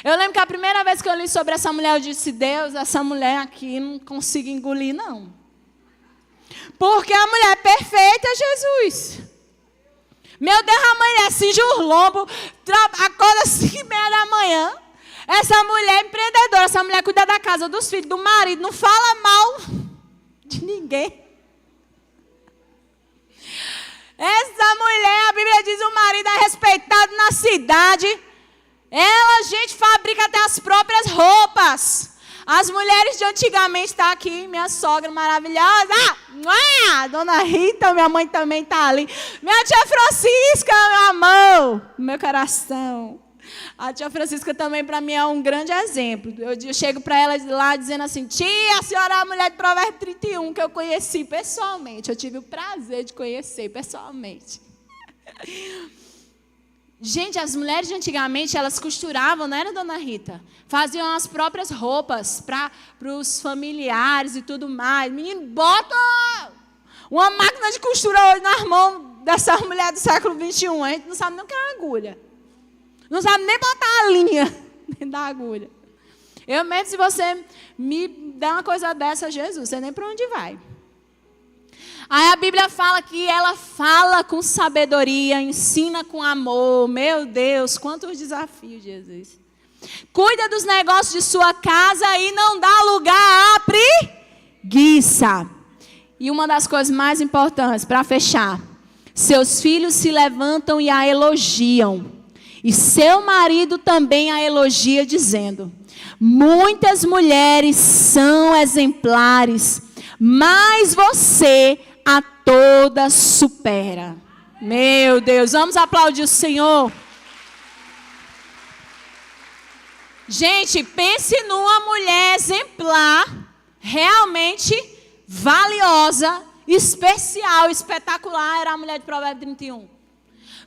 Eu lembro que a primeira vez que eu li sobre essa mulher, eu disse, Deus, essa mulher aqui não consigo engolir, não. Porque a mulher perfeita é Jesus. Meu Deus, a mulher cinge o lombo, acorda às 5h30 da manhã. Essa mulher é empreendedora, essa mulher cuida da casa, dos filhos, do marido, não fala mal de ninguém. Essa mulher, a Bíblia diz, o marido é respeitado na cidade. Ela, gente, fabrica até as próprias roupas. As mulheres de antigamente, está aqui, minha sogra maravilhosa. Dona Rita, minha mãe também está ali. Minha tia Francisca, meu amor, meu coração. A tia Francisca também, para mim, é um grande exemplo. Eu chego para ela lá dizendo assim, tia, a senhora é a mulher de Provérbios 31, que eu conheci pessoalmente. Eu tive o prazer de conhecer pessoalmente. Gente, as mulheres de antigamente, elas costuravam, não era, Dona Rita? Faziam as próprias roupas para os familiares e tudo mais. Menino, bota uma máquina de costura hoje nas mãos dessa mulher do século 21. A gente não sabe nem o que é uma agulha. Não sabe nem botar a linha dentro da agulha. Eu mesmo, se você me der uma coisa dessa, Jesus, você nem para onde vai. Aí a Bíblia fala que ela fala com sabedoria, ensina com amor. Meu Deus, quantos desafios, Jesus. Cuida dos negócios de sua casa e não dá lugar à preguiça. E uma das coisas mais importantes, para fechar, seus filhos se levantam e a elogiam. E seu marido também a elogia, dizendo, muitas mulheres são exemplares, mas você a todas supera. Meu Deus, vamos aplaudir o Senhor. Gente, pense numa mulher exemplar, realmente valiosa, especial, espetacular, era a mulher de Provérbios 31.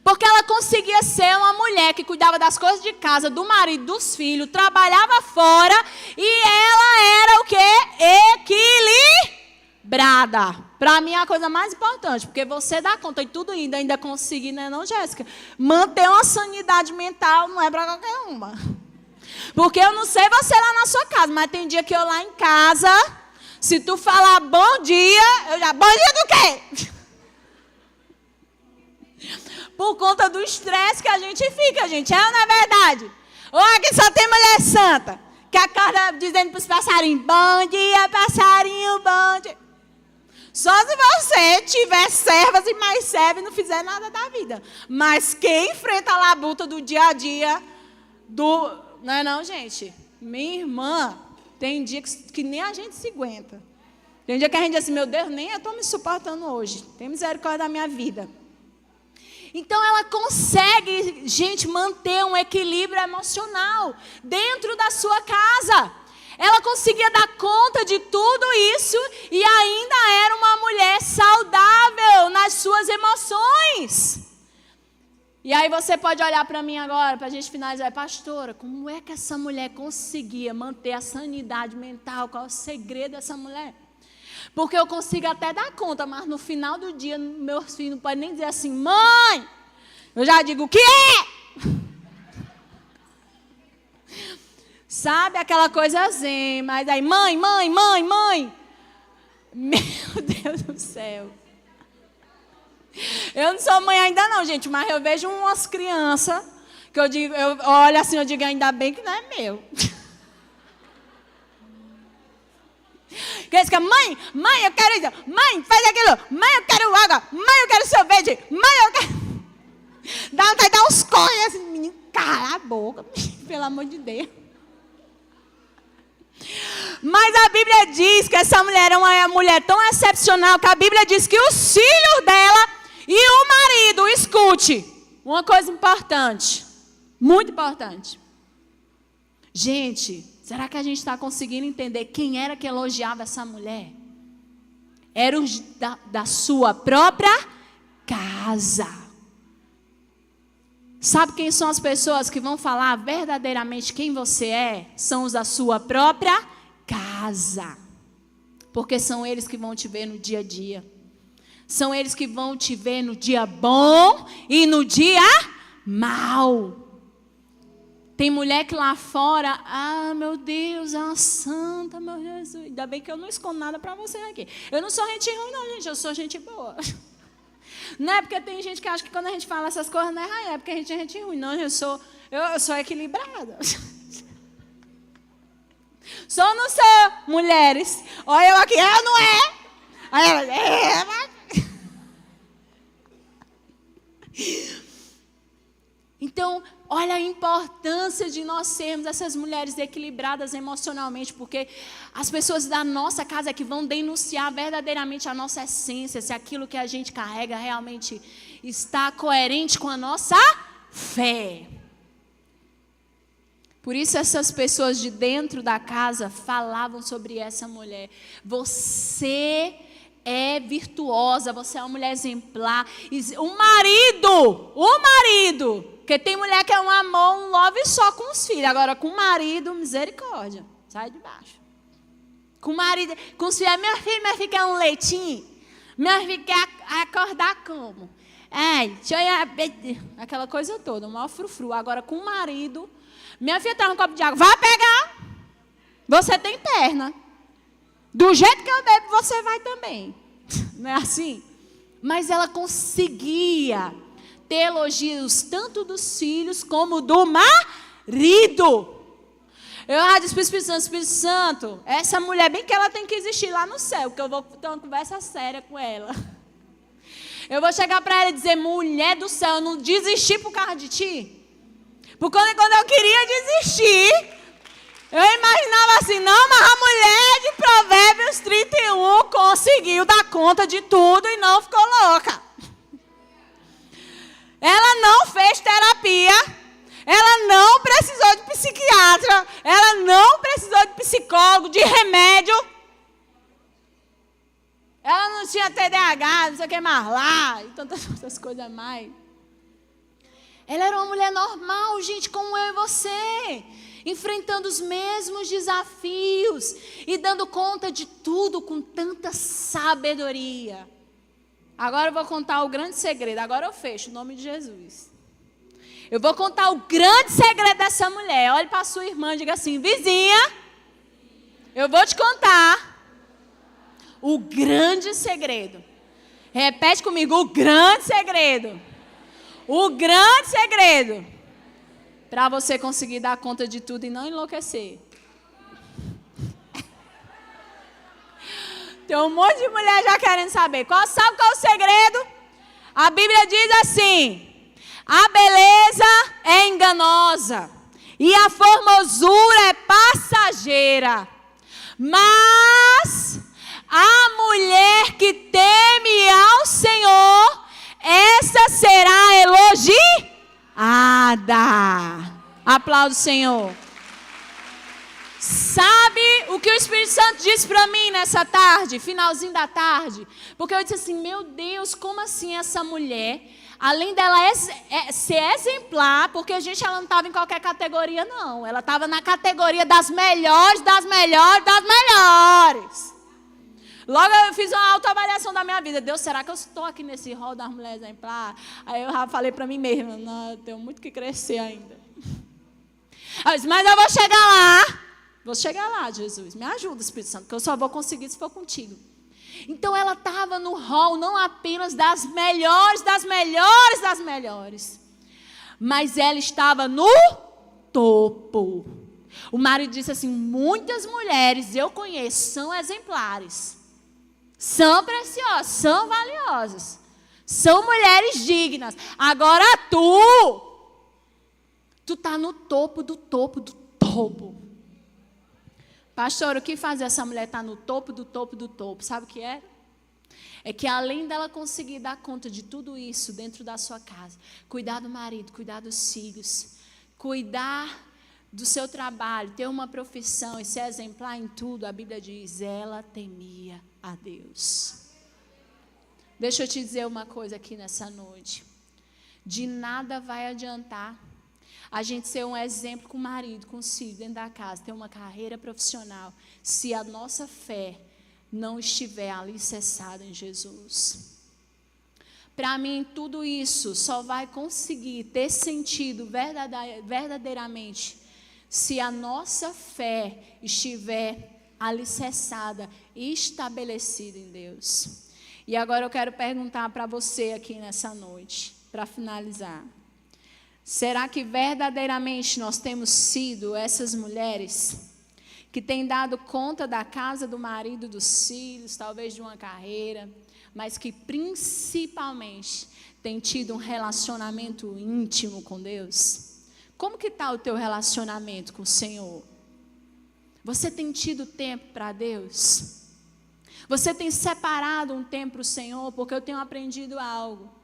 Porque ela conseguia ser uma mulher que cuidava das coisas de casa, do marido, dos filhos, trabalhava fora, e ela era o quê? Equilibrada. nada. Para mim é a coisa mais importante, porque você dá conta de tudo e ainda conseguir, né, não, Jéssica? Manter uma sanidade mental não é para qualquer uma. Porque eu não sei você lá na sua casa, mas tem dia que eu lá em casa, se tu falar bom dia, eu já, bom dia do quê? Por conta do estresse que a gente fica, gente. É ou não é verdade? Ou aqui só tem mulher santa, que acorda dizendo para os passarinhos, bom dia, passarinho, bom dia. Só se você tiver servas e mais servas e não fizer nada da vida. Mas quem enfrenta a labuta do dia a dia, não é não, gente? Minha irmã, tem dia que nem a gente se aguenta. Tem dia que a gente diz assim, meu Deus, nem eu estou me suportando hoje. Tem misericórdia da minha vida. Então, ela consegue, gente, manter um equilíbrio emocional dentro da sua casa. Ela conseguia dar conta de tudo isso e ainda era uma mulher saudável nas suas emoções. E aí você pode olhar para mim agora, para a gente finalizar. Pastora, como é que essa mulher conseguia manter a sanidade mental? Qual é o segredo dessa mulher? Porque eu consigo até dar conta, mas no final do dia, meus filhos não podem nem dizer assim, mãe! Eu já digo, o que é? Sabe aquela coisa assim, mas aí, mãe! Meu Deus do céu. Eu não sou mãe ainda não, gente, mas eu vejo umas crianças que eu digo, eu olho assim, eu digo, ainda bem que não é meu. Que eles ficam, mãe, eu quero isso, mãe, faz aquilo, mãe, eu quero água, mãe, eu quero sorvete, mãe, eu quero... Dá vontade de dar uns coios assim, menino, cala a boca, pelo amor de Deus. Mas a Bíblia diz que essa mulher é uma mulher tão excepcional que a Bíblia diz que os filhos dela e o marido, escute, uma coisa importante, muito importante. Gente, será que a gente está conseguindo entender quem era que elogiava essa mulher? Era os da sua própria casa. Sabe quem são as pessoas que vão falar verdadeiramente quem você é? São os da sua própria casa. Porque são eles que vão te ver no dia a dia. São eles que vão te ver no dia bom e no dia mal. Tem mulher que lá fora, meu Deus, é uma santa, meu Jesus. Ainda bem que eu não escondo nada para você aqui. Eu não sou gente ruim não, gente, eu sou gente boa. Não é porque tem gente que acha que quando a gente fala essas coisas, não é porque a gente é gente ruim. Não, eu sou equilibrada. Sou ou não sou, mulheres? Olha eu aqui, eu não é? Aí ela, mas... Então, olha a importância de nós sermos essas mulheres equilibradas emocionalmente, porque as pessoas da nossa casa é que vão denunciar verdadeiramente a nossa essência, se aquilo que a gente carrega realmente está coerente com a nossa fé. Por isso essas pessoas de dentro da casa falavam sobre essa mulher. Você é virtuosa, você é uma mulher exemplar. O marido, porque tem mulher que é um amor, um love só com os filhos. Agora com o marido, misericórdia, sai de baixo. Com o marido, com os filhos, minha filha quer um leitinho. Minha filha quer acordar como? Aquela coisa toda, um maior frufru. Agora com o marido, minha filha traz um copo de água, vai pegar. Você tem perna. Do jeito que eu bebo, você vai também. Não é assim? Mas ela conseguia ter elogios tanto dos filhos como do marido. Eu disse para o Espírito Santo, essa mulher, bem que ela tem que existir lá no céu, porque eu vou ter uma conversa séria com ela. Eu vou chegar para ela e dizer, mulher do céu, eu não desisti por causa de ti. Porque quando eu queria desistir, eu imaginava assim, não, mas a mulher de Provérbios 31 conseguiu dar conta de tudo e não ficou louca. Ela não fez terapia, ela não precisou de psiquiatra, ela não precisou de psicólogo, de remédio. Ela não tinha TDAH, não sei o que mais lá, e tantas outras coisas mais. Ela era uma mulher normal, gente, como eu e você. enfrentando os mesmos desafios e dando conta de tudo com tanta sabedoria. Agora eu vou contar o grande segredo. Agora eu fecho, em nome de Jesus. Eu vou contar o grande segredo dessa mulher. Olhe para a sua irmã e diga assim: vizinha, eu vou te contar o grande segredo. Repete comigo: o grande segredo. O grande segredo para você conseguir dar conta de tudo e não enlouquecer. Tem um monte de mulher já querendo saber. Sabe qual é o segredo? A Bíblia diz assim: a beleza é enganosa e a formosura é passageira. Mas a mulher que teme ao Senhor, essa será elogiada. Aplauda o Senhor. Sabe o que o Espírito Santo disse para mim nessa tarde, finalzinho da tarde? Porque eu disse assim: meu Deus, como assim essa mulher, além dela ser exemplar, porque ela não estava em qualquer categoria não, ela estava na categoria das melhores, das melhores, das melhores. Logo eu fiz uma autoavaliação da minha vida. Deus, será que eu estou aqui nesse rol das mulheres exemplar? Aí eu já falei para mim mesma: não, eu tenho muito que crescer ainda. Eu disse: mas eu vou chegar lá. Vou chegar lá, Jesus. Me ajuda, Espírito Santo, que eu só vou conseguir se for contigo. Então ela estava no rol não apenas das melhores, das melhores, das melhores. Mas ela estava no topo. O marido disse assim: muitas mulheres eu conheço são exemplares. São preciosas, são valiosas. São mulheres dignas. Agora tu está no topo do topo do topo. Pastor, o que faz essa mulher estar no topo do topo do topo? Sabe o que é? É que além dela conseguir dar conta de tudo isso dentro da sua casa, cuidar do marido, cuidar dos filhos, cuidar do seu trabalho, ter uma profissão e ser exemplar em tudo, a Bíblia diz: ela temia a Deus. Deixa eu te dizer uma coisa aqui nessa noite. De nada vai adiantar a gente ser um exemplo com o marido, com os filhos, dentro da casa, ter uma carreira profissional, se a nossa fé não estiver alicerçada em Jesus. Para mim, tudo isso só vai conseguir ter sentido verdadeiramente se a nossa fé estiver alicerçada e estabelecida em Deus. E agora eu quero perguntar para você aqui nessa noite, para finalizar. Será que verdadeiramente nós temos sido essas mulheres que têm dado conta da casa, do marido, dos filhos, talvez de uma carreira, mas que principalmente têm tido um relacionamento íntimo com Deus? Como que está o teu relacionamento com o Senhor? Você tem tido tempo para Deus? Você tem separado um tempo para o Senhor? Porque eu tenho aprendido algo.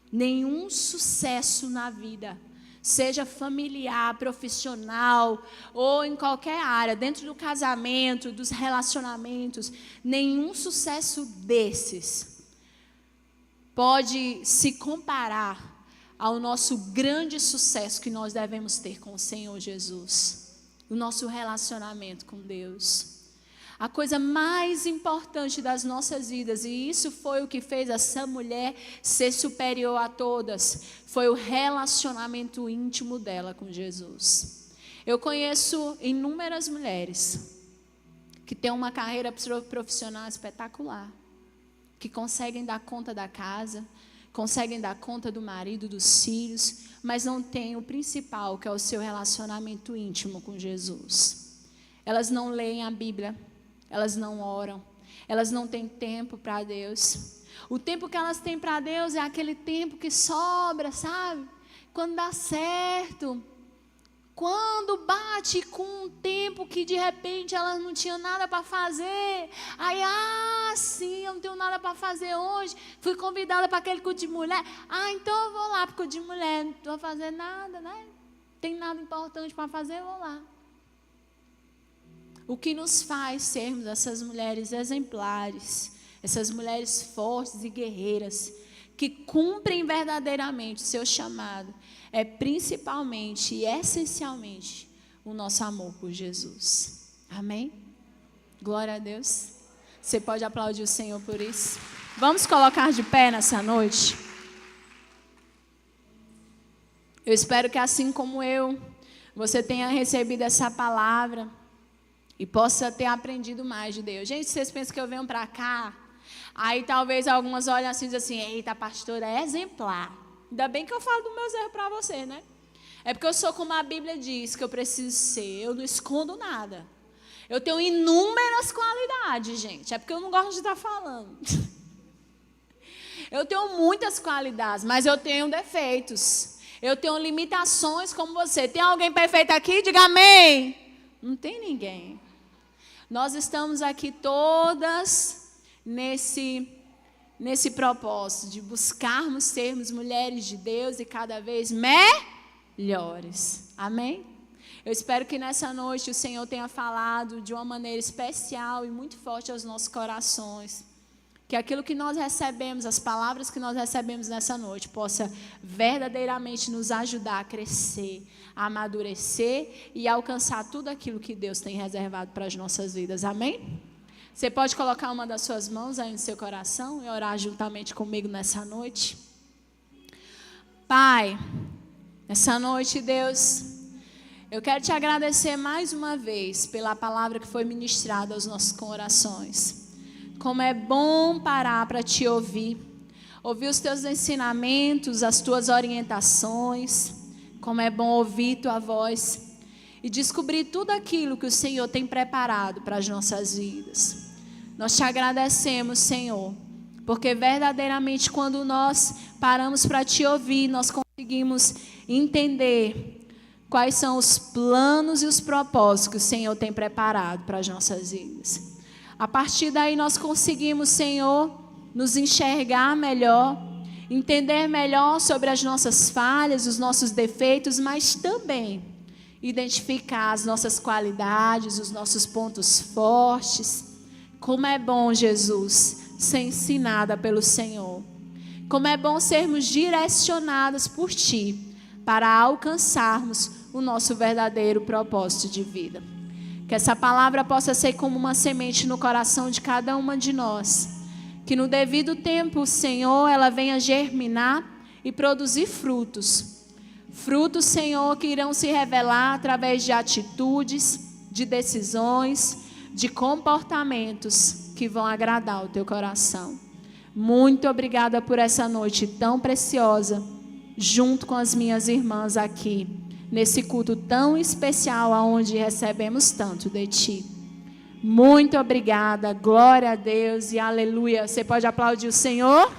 Nenhum sucesso na vida, seja familiar, profissional ou em qualquer área, dentro do casamento, dos relacionamentos, nenhum sucesso desses pode se comparar ao nosso grande sucesso que nós devemos ter com o Senhor Jesus, o nosso relacionamento com Deus. A coisa mais importante das nossas vidas, e isso foi o que fez essa mulher ser superior a todas, foi o relacionamento íntimo dela com Jesus. Eu conheço inúmeras mulheres que têm uma carreira profissional espetacular, que conseguem dar conta da casa, conseguem dar conta do marido, dos filhos, mas não têm o principal, que é o seu relacionamento íntimo com Jesus. Elas não leem a Bíblia. Elas não oram, elas não têm tempo para Deus. O tempo que elas têm para Deus é aquele tempo que sobra, sabe? Quando dá certo, quando bate com um tempo que de repente elas não tinham nada para fazer. Aí, sim, eu não tenho nada para fazer hoje. Fui convidada para aquele culto de mulher. Então eu vou lá para o culto de mulher. Não estou fazendo nada, né? Não tem nada importante para fazer, eu vou lá. O que nos faz sermos essas mulheres exemplares, essas mulheres fortes e guerreiras, que cumprem verdadeiramente o seu chamado, é principalmente e essencialmente o nosso amor por Jesus. Amém? Glória a Deus. Você pode aplaudir o Senhor por isso? Vamos colocar de pé nessa noite? Eu espero que assim como eu, você tenha recebido essa palavra e possa ter aprendido mais de Deus. Gente, vocês pensam que eu venho para cá, aí talvez algumas olhem assim e dizem assim, eita, a pastora é exemplar. Ainda bem que eu falo dos meus erros para você, né? É porque eu sou como a Bíblia diz que eu preciso ser, eu não escondo nada. Eu tenho inúmeras qualidades, gente, é porque eu não gosto de estar falando. Eu tenho muitas qualidades, mas eu tenho defeitos. Eu tenho limitações como você. Tem alguém perfeito aqui? Diga amém. Não tem ninguém. Nós estamos aqui todas nesse propósito de buscarmos sermos mulheres de Deus e cada vez melhores. Amém? Eu espero que nessa noite o Senhor tenha falado de uma maneira especial e muito forte aos nossos corações. Que aquilo que nós recebemos, as palavras que nós recebemos nessa noite, possa verdadeiramente nos ajudar a crescer, a amadurecer e alcançar tudo aquilo que Deus tem reservado para as nossas vidas. Amém? Você pode colocar uma das suas mãos aí no seu coração e orar juntamente comigo nessa noite. Pai, nessa noite, Deus, eu quero te agradecer mais uma vez pela palavra que foi ministrada aos nossos corações. Como é bom parar para te ouvir os teus ensinamentos, as tuas orientações. Como é bom ouvir tua voz e descobrir tudo aquilo que o Senhor tem preparado para as nossas vidas. Nós te agradecemos, Senhor, porque verdadeiramente quando nós paramos para te ouvir, nós conseguimos entender quais são os planos e os propósitos que o Senhor tem preparado para as nossas vidas. A partir daí nós conseguimos, Senhor, nos enxergar melhor, entender melhor sobre as nossas falhas, os nossos defeitos, mas também identificar as nossas qualidades, os nossos pontos fortes. Como é bom, Jesus, ser ensinada pelo Senhor. Como é bom sermos direcionadas por Ti para alcançarmos o nosso verdadeiro propósito de vida. Que essa palavra possa ser como uma semente no coração de cada uma de nós. Que no devido tempo, Senhor, ela venha germinar e produzir frutos. Frutos, Senhor, que irão se revelar através de atitudes, de decisões, de comportamentos que vão agradar o teu coração. Muito obrigada por essa noite tão preciosa, junto com as minhas irmãs aqui, nesse culto tão especial, onde recebemos tanto de Ti. Muito obrigada, glória a Deus e aleluia. Você pode aplaudir o Senhor?